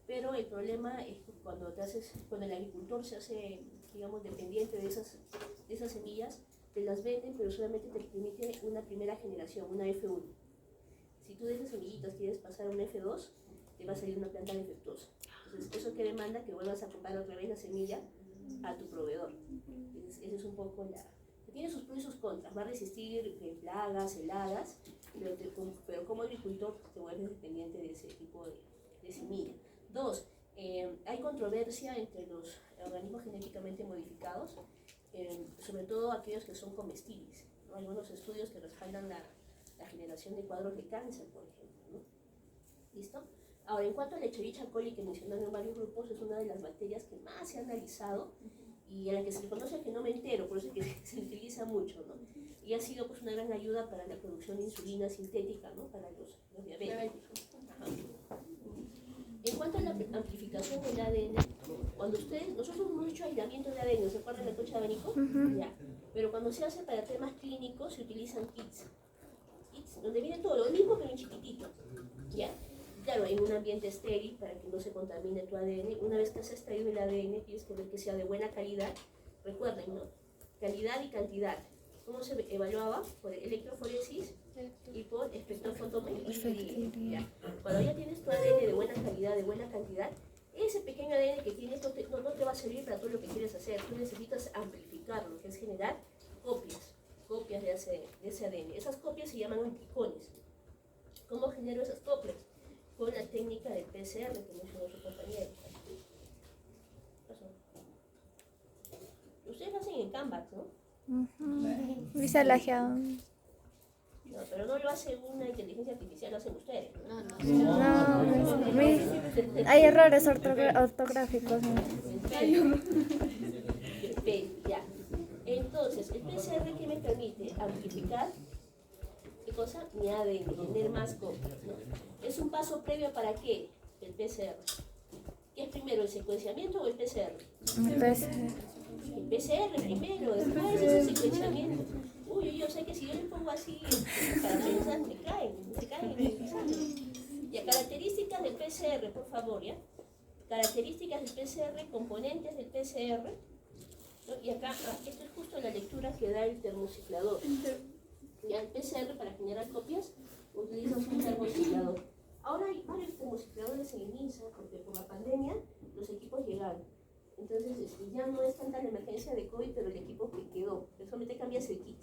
Pero el problema es que cuando el agricultor se hace, digamos, dependiente de esas semillas, te las venden, pero solamente te permite una primera generación, una F1. Si tú de esas semillitas quieres pasar a una F2, te va a salir una planta defectuosa. Entonces, eso que demanda que vuelvas a comprar otra vez la semilla a tu proveedor. Entonces, eso es un poco tiene sus pros y sus contras. Va a resistir plagas, heladas, pero como agricultor te vuelves dependiente de ese tipo de semilla. Dos, hay controversia entre los organismos genéticamente modificados, sobre todo aquellos que son comestibles, ¿no? Hay algunos estudios que respaldan la generación de cuadros de cáncer, por ejemplo, ¿no? ¿Listo? Ahora, en cuanto a la Escherichia coli, que mencionaron en varios grupos, es una de las bacterias que más se ha analizado y a la que se le conoce el genoma entero, por eso es que se utiliza mucho, ¿no? Y ha sido pues una gran ayuda para la producción de insulina sintética, ¿no? Para los diabéticos. Ajá. En cuanto a la amplificación del ADN, nosotros hemos hecho aislamiento de ADN, ¿se acuerdan de la concha abanico? Ya. Pero cuando se hace para temas clínicos se utilizan kits, donde viene todo lo mismo pero en chiquitito, ¿ya? Claro, en un ambiente estéril para que no se contamine tu ADN. Una vez que has extraído el ADN tienes que ver que sea de buena calidad. Recuerden, ¿no? Calidad y cantidad. ¿Cómo se evaluaba? Por electroforesis y por espectrofotometría. Cuando ya tienes tu ADN de buena calidad, de buena cantidad, ese pequeño ADN que tienes no te va a servir para todo lo que quieres hacer. Tú necesitas amplificarlo, que es generar copias de ese ADN. Esas copias se llaman anticones. ¿Cómo genero esas copias? Con la técnica del PCR que mencionó su compañero. Ustedes lo hacen en Canvas, ¿no? Dice la Gia. No, pero no lo hace una inteligencia artificial, lo hacen ustedes. Hay errores ortográficos. Ya. Entonces, el PCR que me permite amplificar, ¿qué cosa? Mi ADN, tener más copias, ¿no? Es un paso previo para qué? El PCR. ¿Qué es primero, el secuenciamiento o el PCR? El PCR primero, después es el secuenciamiento. Uy, yo sé que si yo le pongo así para pensar, se caen en el examen. Ya, características del PCR, por favor, ¿ya? Características del PCR, componentes del PCR. ¿No? Y acá, esto es justo la lectura que da el termociclador. Ya, el PCR para generar copias utilizas un termociclador. Ahora hay varios termocicladores en el MINSA porque por la pandemia los equipos llegaron. Entonces ya no es tanta la emergencia de COVID, pero el equipo que quedó. Solamente cambias el kit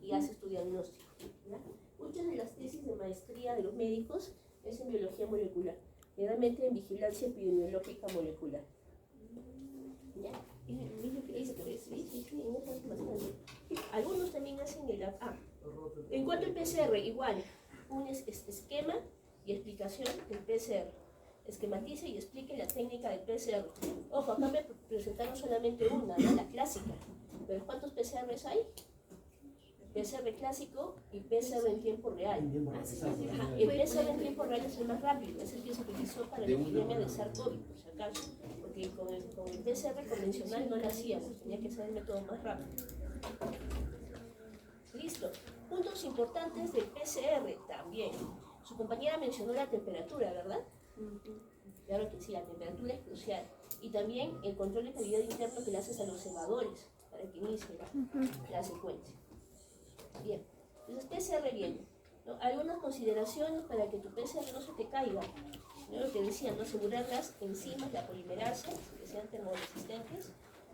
y haces tu diagnóstico. ¿Ya? Muchas de las tesis de maestría de los médicos es en biología molecular, generalmente en vigilancia epidemiológica molecular. ¿Ya? Algunos también hacen el en cuanto al PCR, igual, un esquema y explicación del PCR. Esquematice y explique la técnica del PCR. Ojo, acá me presentaron solamente una, ¿no? La clásica. Pero ¿cuántos PCRs hay? PCR clásico y PCR en tiempo real. Ajá. El PCR en tiempo real es el más rápido, es el que se utilizó para la epidemia de SARS-CoV, por si acaso. Porque con el PCR convencional no lo hacíamos, tenía que ser el método más rápido. Listo. Puntos importantes del PCR también. Su compañera mencionó la temperatura, ¿verdad? Claro que sí, la temperatura es crucial. Y también el control de calidad interno que le haces a los cebadores para que inicie la secuencia. Bien, entonces PCR viene, ¿no? Algunas consideraciones para que tu PCR no se te caiga. ¿No? Lo que decían, ¿no? Asegurar las enzimas, la polimerasa, que sean termoresistentes,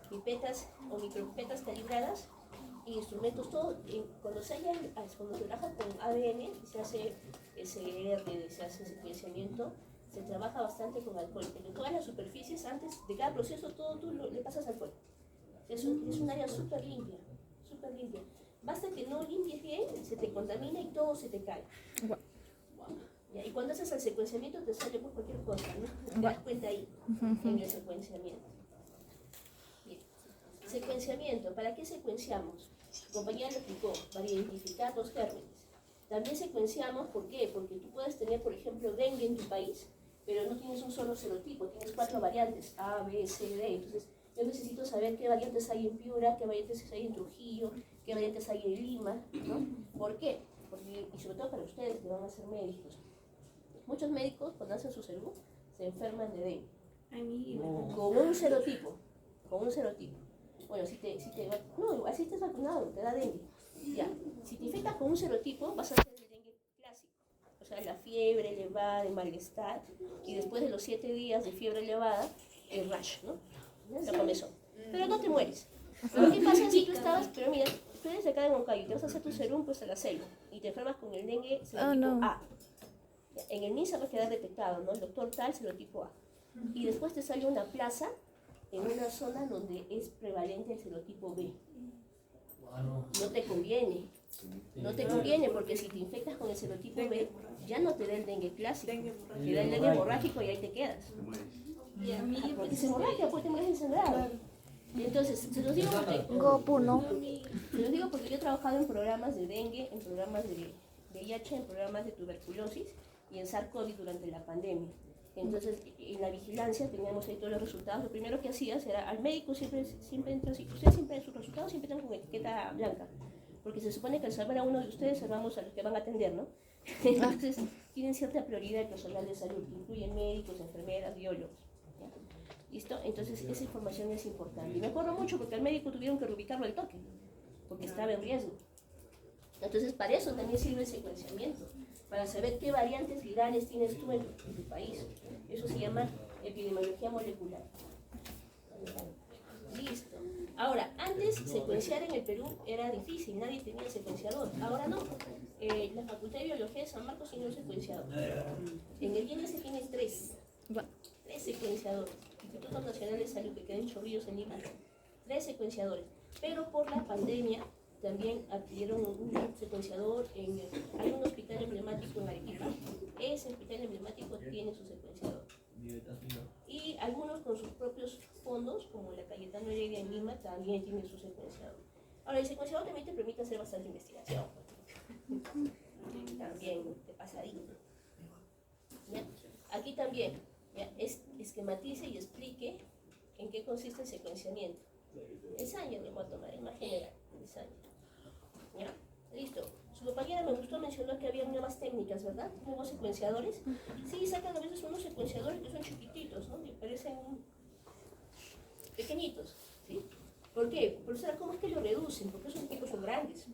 pipetas o micropipetas calibradas, y instrumentos, todo. Cuando se trabaja con ADN, se hace SR, se hace secuenciamiento, se trabaja bastante con alcohol. En todas las superficies, antes de cada proceso, todo tú le pasas alcohol. Es un área súper limpia, súper limpia. Basta que no limpies bien, se te contamina y todo se te cae. Ya, y cuando haces el secuenciamiento te sale por cualquier cosa, ¿no? Te das cuenta ahí, en el secuenciamiento. Bien. Secuenciamiento, ¿para qué secuenciamos? Mi compañera lo explicó, para identificar los gérmenes. También secuenciamos, ¿por qué? Porque tú puedes tener, por ejemplo, dengue en tu país, pero no tienes un solo serotipo, tienes 4 variantes, A, B, C, D. Entonces, yo necesito saber qué variantes hay en Piura, qué variantes hay en Trujillo, qué variantes hay en Lima, ¿no? ¿Por qué? Porque, y sobre todo para ustedes que van a ser médicos. Muchos médicos, cuando hacen su salud, se enferman de dengue. Con un serotipo. Bueno, no, así estás vacunado, te da dengue. Ya, si te infectas con un serotipo, vas a hacer el dengue clásico. O sea, la fiebre elevada, el malestar, y después de los 7 días de fiebre elevada, el rash, ¿no? La comezón. Pero no te mueres. Pero ¿qué pasa si tú estabas, pero mira, tú eres de acá de Moncayo, te vas a hacer tu serum pues a la selva, y te enfermas con el dengue serotipo A. En el MINSA va a quedar detectado, ¿no? El doctor tal, serotipo A. Y después te sale una plaza en una zona donde es prevalente el serotipo B. No te conviene. No te conviene porque si te infectas con el serotipo B, ya no te da el dengue clásico. Te da el dengue hemorrágico y ahí te quedas. Y a mí, porque es hemorragia, pues te mueres encerrado. Entonces, se los digo porque yo he trabajado en programas de dengue, en programas de VIH, en programas de tuberculosis y en SARS-CoV durante la pandemia. Entonces, en la vigilancia teníamos ahí todos los resultados. Lo primero que hacías era, al médico siempre entra así, ustedes siempre, sus resultados siempre están con etiqueta blanca, porque se supone que al salvar a uno de ustedes salvamos a los que van a atender, ¿no? Entonces, tienen cierta prioridad el personal de salud, incluyen médicos, enfermeras, biólogos. ¿Ya? ¿Listo? Entonces, esa información es importante. Y me acuerdo mucho porque al médico tuvieron que reubicarlo al toque, porque estaba en riesgo. Entonces, para eso también sirve el secuenciamiento, para saber qué variantes virales tienes tú en tu país. Eso se llama epidemiología molecular. Listo. Ahora, antes secuenciar en el Perú era difícil, nadie tenía secuenciador. Ahora no. La Facultad de Biología de San Marcos tiene un secuenciador. En el INS tienes tres secuenciadores. Instituto Nacional de Salud, que queda en Chorrillos, en Lima, 3 secuenciadores. Pero por la pandemia también adquirieron un secuenciador hay un hospital emblemático en Arequipa. Ese hospital emblemático tiene su secuenciador. Y algunos con sus propios fondos, como la Cayetano Heredia en Lima, también tiene su secuenciador. Ahora, el secuenciador también te permite hacer bastante investigación. También te pasadito. ¿Ya? Aquí también, ¿ya? Esquematice y explique en qué consiste el secuenciamiento. El Sanger le voy a tomar, es más general. El Sanger. ¿Ya? Listo. Su compañera me gustó, mencionó que había nuevas técnicas, ¿verdad? Nuevos secuenciadores. Sí, sacan a veces unos secuenciadores que son chiquititos, ¿no? Que parecen pequeñitos, ¿sí? ¿Por qué? Profesora, ¿cómo es que lo reducen? Porque esos equipos son grandes.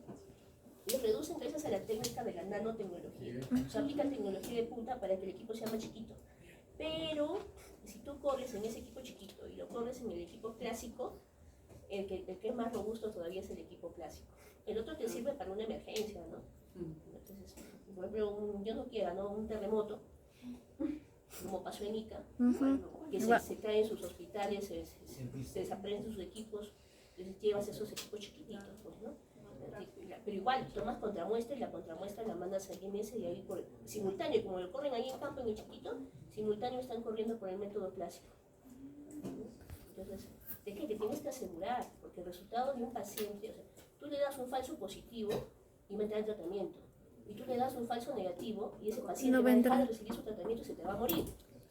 Los reducen gracias a la técnica de la nanotecnología. Se aplica tecnología de punta para que el equipo sea más chiquito. Pero, si tú corres en ese equipo chiquito y lo corres en el equipo clásico, el que es más robusto todavía es el equipo clásico. El otro te sirve para una emergencia, ¿no? Entonces, por ejemplo, yo no quiera, ¿no? Un terremoto, como pasó en Ica, que se caen sus hospitales, se desaparecen sus equipos, les llevas esos equipos chiquititos, pues, ¿no? Pero igual, tomas contramuestra y la contramuestra la mandas al INS y ahí por simultáneo, como lo corren ahí en campo en el chiquito, simultáneo están corriendo por el método clásico. Entonces, ¿de qué? Te tienes que asegurar, porque el resultado de un paciente, o sea, tú le das un falso positivo y va a entrar en tratamiento, y tú le das un falso negativo y ese paciente va a dejar de recibir su tratamiento y se te va a morir.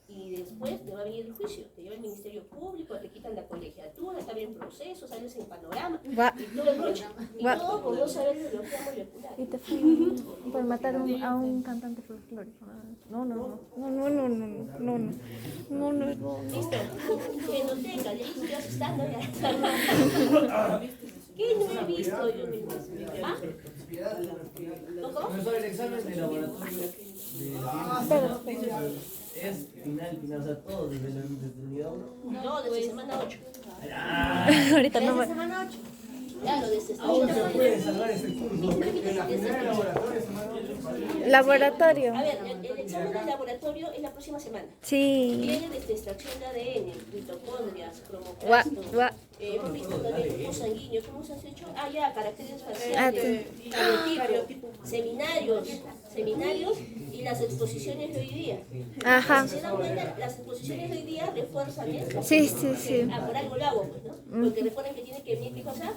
Y después te va a venir el juicio, te lleva el Ministerio Público, te quitan la colegiatura, está bien proceso, sales en panorama, y todo el broche. Y todo por no saber biología molecular. Y te fui por matar a un cantante folclórico. No. Listo. Genoteca, le estoy asustando ya. ¿Qué no he visto yo mismo? ¿Ah? ¿Cómo? Profesor, el examen de laboratorio es final, o sea, todo desde el día 1. No, desde semana 8. Ahorita no Desde semana 8. Claro, desde aún se puede salvar ese curso. En la primera laboratorio. A ver, el examen de laboratorio es la próxima semana. Sí. Viene desde extracción de ADN, mitocondrias, cromoplastos, hemos visto también grupo sanguíneo. ¿Cómo se has hecho? Ah, ya, caracteres faciales, cariotipo, seminarios y las exposiciones de hoy día. Ajá. Si se dan cuenta, las exposiciones de hoy día refuerzan esto. Sí. Ah, por algo lo hago, pues, ¿no? Porque recuerden que tiene que venir, ¿qué cosa?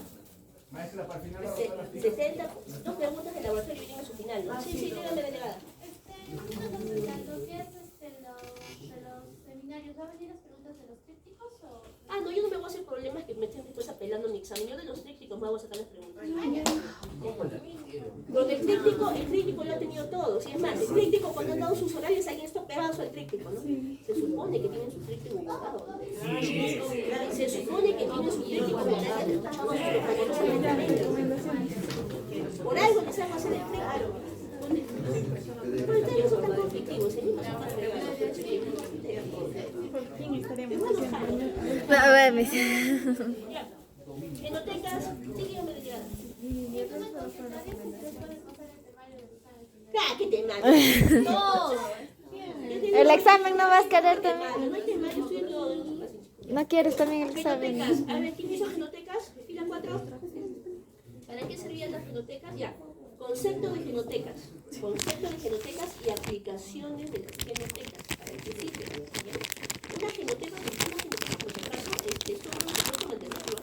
Maestra, para final 60, 2 preguntas del laboratorio vienen a su final, ¿no? Sí, dígame, delegada. Una consulta, lo que es de los seminarios, ¿va a venir las preguntas de los trípticos o...? Ah, no, yo no me voy a hacer problemas que me estén después apelando mi examen. Yo de los trípticos me voy a sacar las preguntas. Porque el tríptico lo ha tenido todo. Si es más, el tríptico cuando han dado sus horarios, ahí está pegado al tríptico, ¿no? Se supone que tienen su tríptico ubicado. Se supone que tienen su tríptico ubicado. Por algo les hago hacer el tríptico. Porque ellos son tan conflictivos, ¿eh? A ver, Genotecas, sí, dígame de qué. ¿Qué temario? No. El examen no vas a querer también. No hay temario, estoy en los... No quieres también el examen. A ver, ¿quién hizo genotecas? Fila 4. ¿Para qué servían las genotecas? Ya. Concepto de genotecas y aplicaciones de las genotecas. ¿Para qué sirven? Una genoteca, por nuestro caso, es todo un proceso mantenerlo.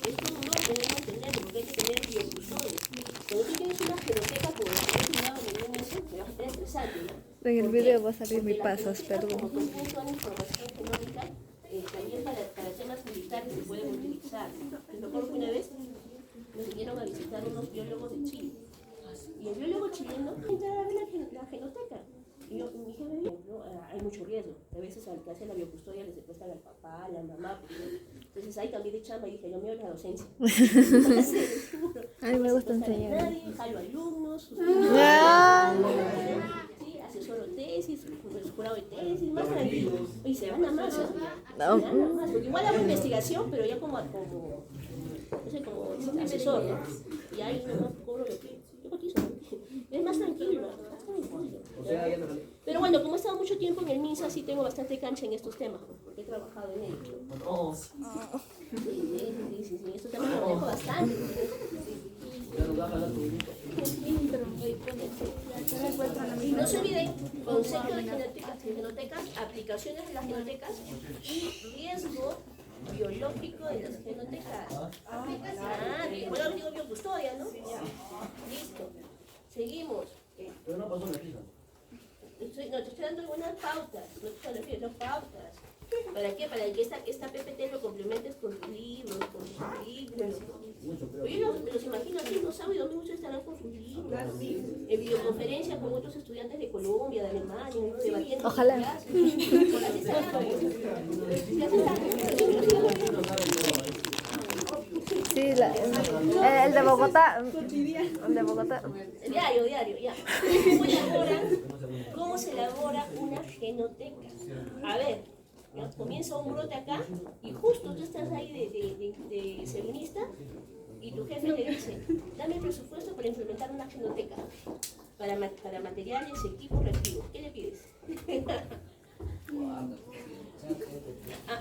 Es todo un orden de mantenerlo, porque hay que tener biocursores. Cuando tú tienes una genoteca, como la que he estudiado en el INS, era estresante, ¿no? En el ¿Por qué? video va a salir mi Porque la pasas, genética, perdón. como contiene toda la información genómica, también para temas militares se pueden utilizar. Me acuerdo que una vez nos vinieron a visitar unos biólogos de Chile. Y el biólogo chileno entraba a ver la genoteca. Y yo, mi jefe, ¿no? Hay mucho riesgo. A veces al que hace la biocustodia les secuestran al papá, a la mamá. Entonces ahí cambié de chamba y dije, lo mío es la docencia. A mí me gusta enseñar. Nadie, jalo alumnos, sí, asesoro tesis, jurado de tesis, más tranquilo. Y se van a más, ¿no? Porque igual hago investigación, pero ya como no sé, como asesor, ¿no? Y ahí no cobro lo que yo cotizo. Es más tranquilo, pero bueno, como he estado mucho tiempo en el MINSA, sí tengo bastante cancha en estos temas, porque he trabajado en ello. Sí, estos temas los manejo bastante. No se olviden, concepto de genotecas, aplicaciones de las genotecas y riesgo biológico de las genotecas. Bueno, digo biocustodia, ¿no? Listo. Seguimos. Pero no pasó la fija. Te estoy dando algunas pautas, no pautas. ¿Para qué? Para que esta PPT lo complementes con tus libros, con tus libros. Yo me los imagino así, no sábado y domingo ustedes estarán con sus libros, en videoconferencia con otros estudiantes de Colombia, de Alemania, debatiendo. Ojalá. Sí, el de Bogotá. El de Bogotá. Diario, ya. ¿Cómo se elabora una genoteca? A ver, ya, comienza un brote acá y justo tú estás ahí de seminista y tu jefe te dice, dame presupuesto para implementar una genoteca para materiales, equipos, reactivos. ¿Qué le pides?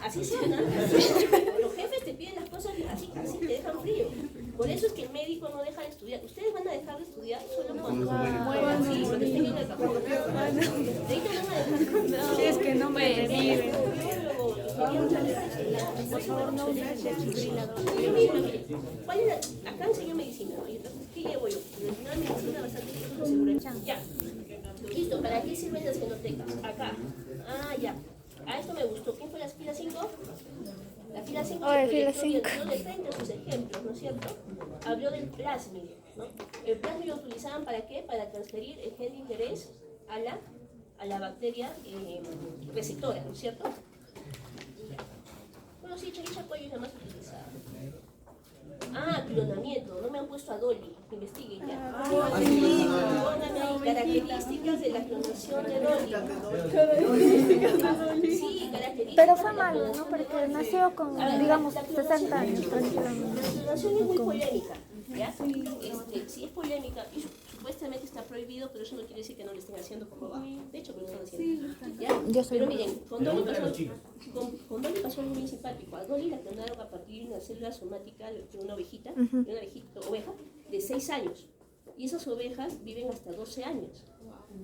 Así suena. Los jefes te piden las cosas así te dejan frío. Por eso es que el médico no deja de estudiar. Ustedes van a dejar de estudiar solo cuando estén en el trabajo. De ahí te van a dejar. Si es que no me reviven. Por favor, no uses el desfibrilador. ¿Cuál es acá enseño medicina, ¿no? ¿Qué llevo yo? Una medicina bastante segura. Ya. Listo, ¿para qué sirven las genotecas? Acá. Ya. A esto me gustó. ¿Quién fue la fila 5? La fila 5 se proyectó y dio de frente a sus ejemplos, ¿no es cierto? Habló del plásmido, ¿no? El plásmido lo utilizaban ¿para qué? Para transferir el gen de interés a la bacteria receptora, ¿no es cierto? Bueno, sí, Chacuello es la más utilizada. Clonamiento. No me han puesto a Dolly. Investiguen ya. Pónganme ahí características de la clonación de Dolly. Sí, características. Pero fue malo, ¿no? Porque nació con, digamos, 60 años, tranquilamente. La clonación es muy polémica. ¿Ya? Sí es polémica y supuestamente está prohibido, pero eso no quiere decir que no lo estén haciendo como va. De hecho, que lo están haciendo. ¿Ya? Pero miren, con Dolly pasó algo muy simpático. A Dolly la clonaron a partir de una célula somática de una ovejita, oveja de 6 años. Y esas ovejas viven hasta 12 años.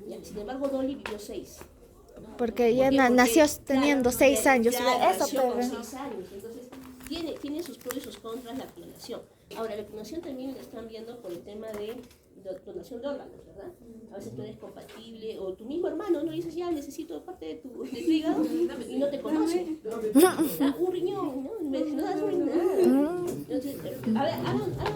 ¿Ya? Sin embargo, Dolly vivió 6. Porque ella nació teniendo 6 años. Eso, pero... 6 años. Entonces, tiene sus pros y sus contras la clonación. Ahora, la clonación también la están viendo por el tema de donación de órganos, ¿verdad? A veces tú eres compatible, o tu mismo hermano, ¿no? Dices, ya necesito parte de tu hígado, y no te conoce. Un riñón, ¿no? No das un riñón. Entonces, a ver,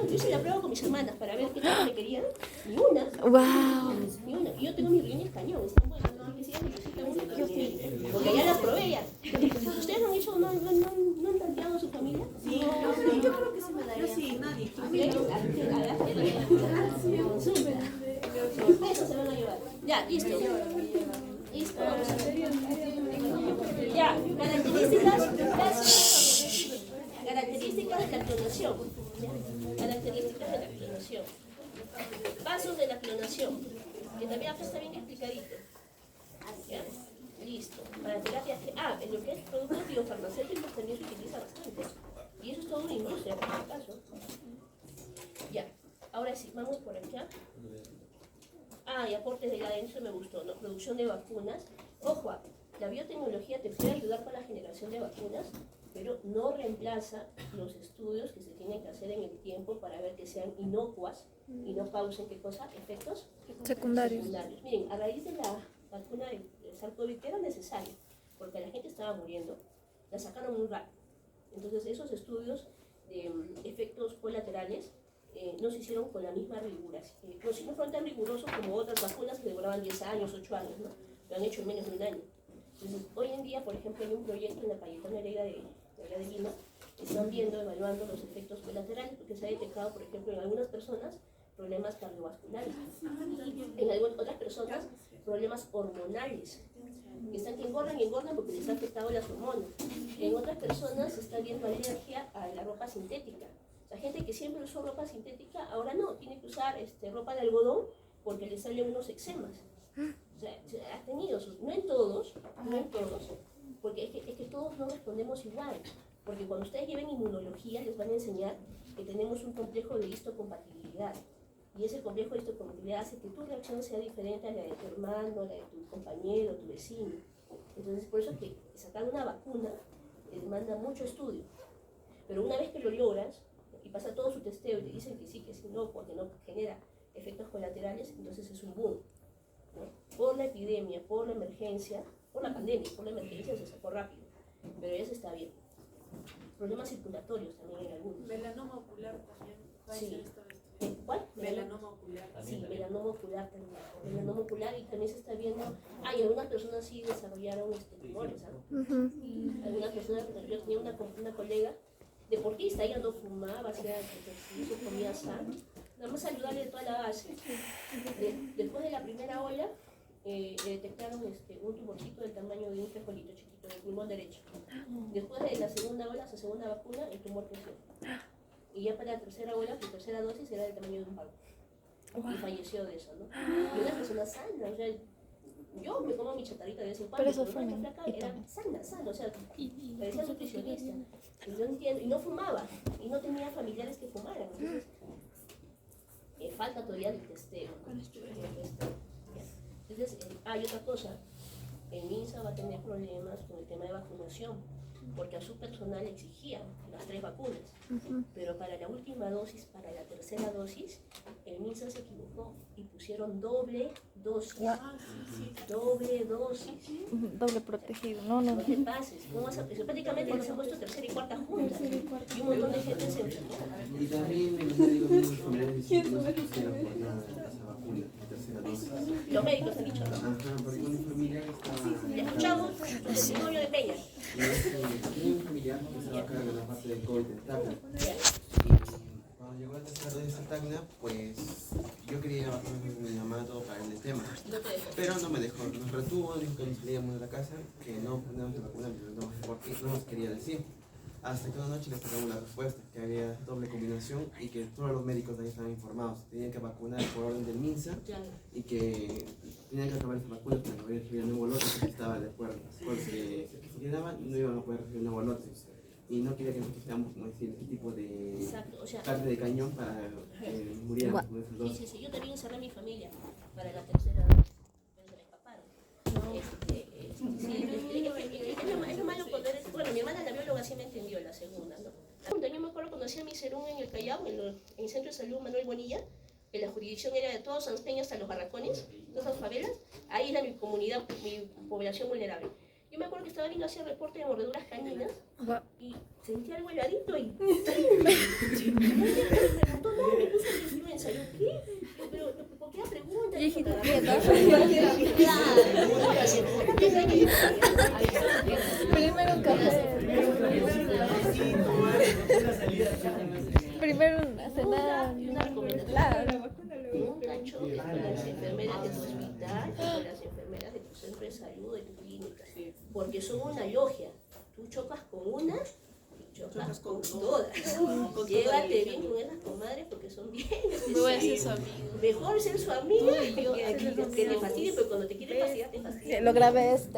yo hice la prueba con mis hermanas para ver qué tal me querían. Ni una. ¡Wow! Ni una. Y yo tengo mis riñones cañón, están buenos, ¿no? Que si ellas necesitan uno, porque ya las probé ya. ¿Ustedes no han hecho, no han tanteado a su familia? Sí, yo creo que se me daría. Yo sí, nadie. Eso se van a llevar. Ya, listo. Listo, vamos a ver. Ya, características de la clonación. Características de la clonación. Pasos de la clonación. Que también acá está bien explicadito. ¿Ya? Listo. Para terapia. En lo que es productos biofarmacéuticos también se utiliza bastante. Y eso es toda una industria, por este caso. Ya. Ahora sí, vamos por acá. Y aportes del ADN, eso me gustó, ¿no? Producción de vacunas. Ojo, la biotecnología te puede ayudar para la generación de vacunas, pero no reemplaza los estudios que se tienen tienen que hacer en el tiempo para ver que sean inocuas y no causen, ¿qué cosa? Efectos Secundarios. Miren, a raíz de la vacuna del SARS-CoV, que era necesaria, porque la gente estaba muriendo, la sacaron muy rápido. Entonces, esos estudios de efectos colaterales no se hicieron con la misma rigurosidad. No fueron tan rigurosos como otras vacunas que demoraban 10 años, 8 años, ¿no? Lo han hecho en menos de un año. Entonces, hoy en día, por ejemplo, hay un proyecto en la Cayetana Heredia de Lima, que están evaluando los efectos colaterales, porque se ha detectado, por ejemplo, en algunas personas problemas cardiovasculares, en otras personas problemas hormonales, que están que engordan y engordan porque les ha afectado las hormonas. En otras personas se está viendo alergia a la ropa sintética. La gente que siempre usó ropa sintética, ahora no, tiene que usar ropa de algodón porque le salen unos eczemas. O sea, ha tenido no en todos, porque es que todos no respondemos igual. Porque cuando ustedes lleven inmunología les van a enseñar que tenemos un complejo de histocompatibilidad. Y ese complejo de histocompatibilidad hace que tu reacción sea diferente a la de tu hermano, a la de tu compañero, tu vecino. Entonces, por eso es que sacar una vacuna demanda mucho estudio. Pero una vez que lo logras y pasa todo su testeo y te dicen que sí, que es inocuo, que no genera efectos colaterales, entonces es un boom, ¿no? Por la epidemia, por la emergencia, por la pandemia, por la emergencia se sacó rápido, pero ya se está bien. Problemas circulatorios también en algunos. Melanoma ocular también. Sí. ¿Cuál? Melanoma ocular. Sí, melanoma ocular también. Melanoma ocular, y también se está viendo. Y algunas personas sí desarrollaron tumores, ¿no? Algunas personas, yo tenía una colega deportista, ella no fumaba, hacía ejercicio, comía sano, nada más ayudarle de toda la base. Después de la primera ola, le detectaron un tumorcito del tamaño de un frijolito chiquito, del pulmón derecho. Después de la segunda ola, su segunda vacuna, el tumor creció. Y ya para la tercera ola, su tercera dosis era del tamaño de un pavo. Y falleció de eso, ¿no? Y una persona sana, o sea, yo me como mi chatarrita de vez en cuando, pero eso fue era sana, o sea, parecía nutricionista. Y yo entiendo, y no fumaba, y no tenía familiares que fumaran. Entonces, falta todavía el testeo. Entonces, hay otra cosa, el MINSA va a tener problemas con el tema de vacunación, porque a su personal exigía las 3 vacunas, pero para la última dosis, para la tercera dosis, el MINSA se equivocó y pusieron doble dosis. Doble dosis. Doble protegido, no. No te pases, no vas a prácticamente les han puesto tercera y cuarta junta, y un montón de gente se enfermó. Y también me digo mis familiares dicen que no se pusieron por nada esa vacuna, la tercera dosis. Los médicos han dicho, ¿no? Ajá, porque un familiar estaba... Escuchamos su testimonio de Peña. Tenía un familiar que estaba acá en la parte del COVID en Tacna. Y cuando llegó la tercera dosis de Tacna, pues yo quería vacunarme con mi mamá, todo para el tema. Pero no me dejó, nos retuvo, dijo que nos salíamos de la casa, que no aprendemos de vacunar, pero no, porque no nos quería decir. Hasta que una noche les sacamos la respuesta, que había doble combinación y que todos los médicos ahí estaban informados. Tenían que vacunar por orden del MINSA y que tenían que acabar esa vacuna para no recibir el nuevo lote que estaba de acuerdo. Porque si se quedaban no iban a poder recibir el nuevo lote. Y no quería que nosotros seamos, como decir, ese tipo de carne de cañón para que murieran con esas dosis. Sí, yo también encerré a mi familia para la tercera dosis, pero se me escaparon. Es lo malo poder. Bueno, mi hermana la bióloga sí me entendió la segunda, ¿no? Yo me acuerdo cuando hacía mi serum en el Callao, en el Centro de Salud Manuel Bonilla, que la jurisdicción era de todos San Peña hasta los Barracones, todas esas favelas, ahí era mi comunidad, mi población vulnerable. Yo me acuerdo que estaba viendo hacía reporte de mordeduras caninas y sentí algo heladito y me preguntó, no, me puse influenza. Yo, ¿qué? Pero, ¿por qué la pregunta? Primero un café. Primero una cena. Una recomendación. Nunca choques con las enfermeras de tu hospital, con las enfermeras de tu centro de salud, de tu clínica, porque son una logia. Tú chocas con una y chocas con todas. Llévate bien con esas comadres porque son bien. Voy a ser su amigo. Mejor ser su amiga que te fastidie, pero cuando te quiere fastidiar, te fastidia. Lo grave es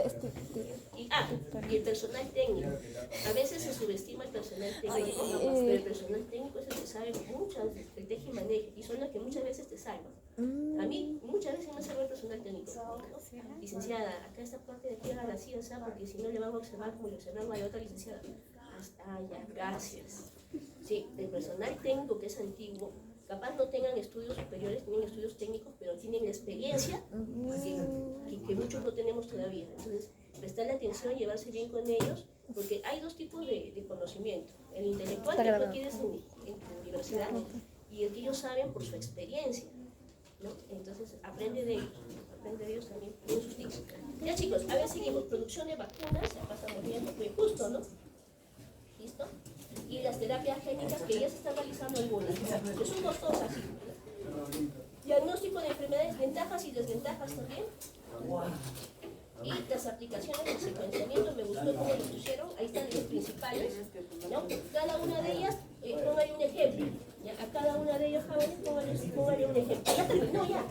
y el personal técnico. A veces se subestima el personal técnico, pero el personal técnico es el que sabe muchas, el teje y maneje, y son los que muchas veces te salvan. A mí muchas veces me salva el personal técnico. Licenciada, acá esta parte de aquí haga la ciencia, porque si no le van a observar como le observan a la otra licenciada. Ya, gracias. Sí, el personal técnico que es antiguo, capaz no tengan estudios superiores, tienen estudios técnicos, pero tienen la experiencia que muchos no tenemos todavía. Entonces, prestarle atención, llevarse bien con ellos, porque hay dos tipos de conocimiento. El intelectual que tú adquieres en tu universidad y el que ellos saben por su experiencia, ¿no? Entonces, aprende de ellos también, en sus tips. Ya chicos, a ver, seguimos. Producción de vacunas, ya pasamos bien, fue justo, ¿no? ¿Listo? Y las terapias génicas que ya se están realizando algunas, que son costosas. Diagnóstico de enfermedades, ventajas y desventajas también. Y las aplicaciones de secuenciamiento, me gustó cómo lo pusieron, ahí están los principales, ¿no? Cada una de ellas, póngale un ejemplo. ¿Ya? A cada una de ellas, jóvenes, póngale un ejemplo. Ya terminó, ya.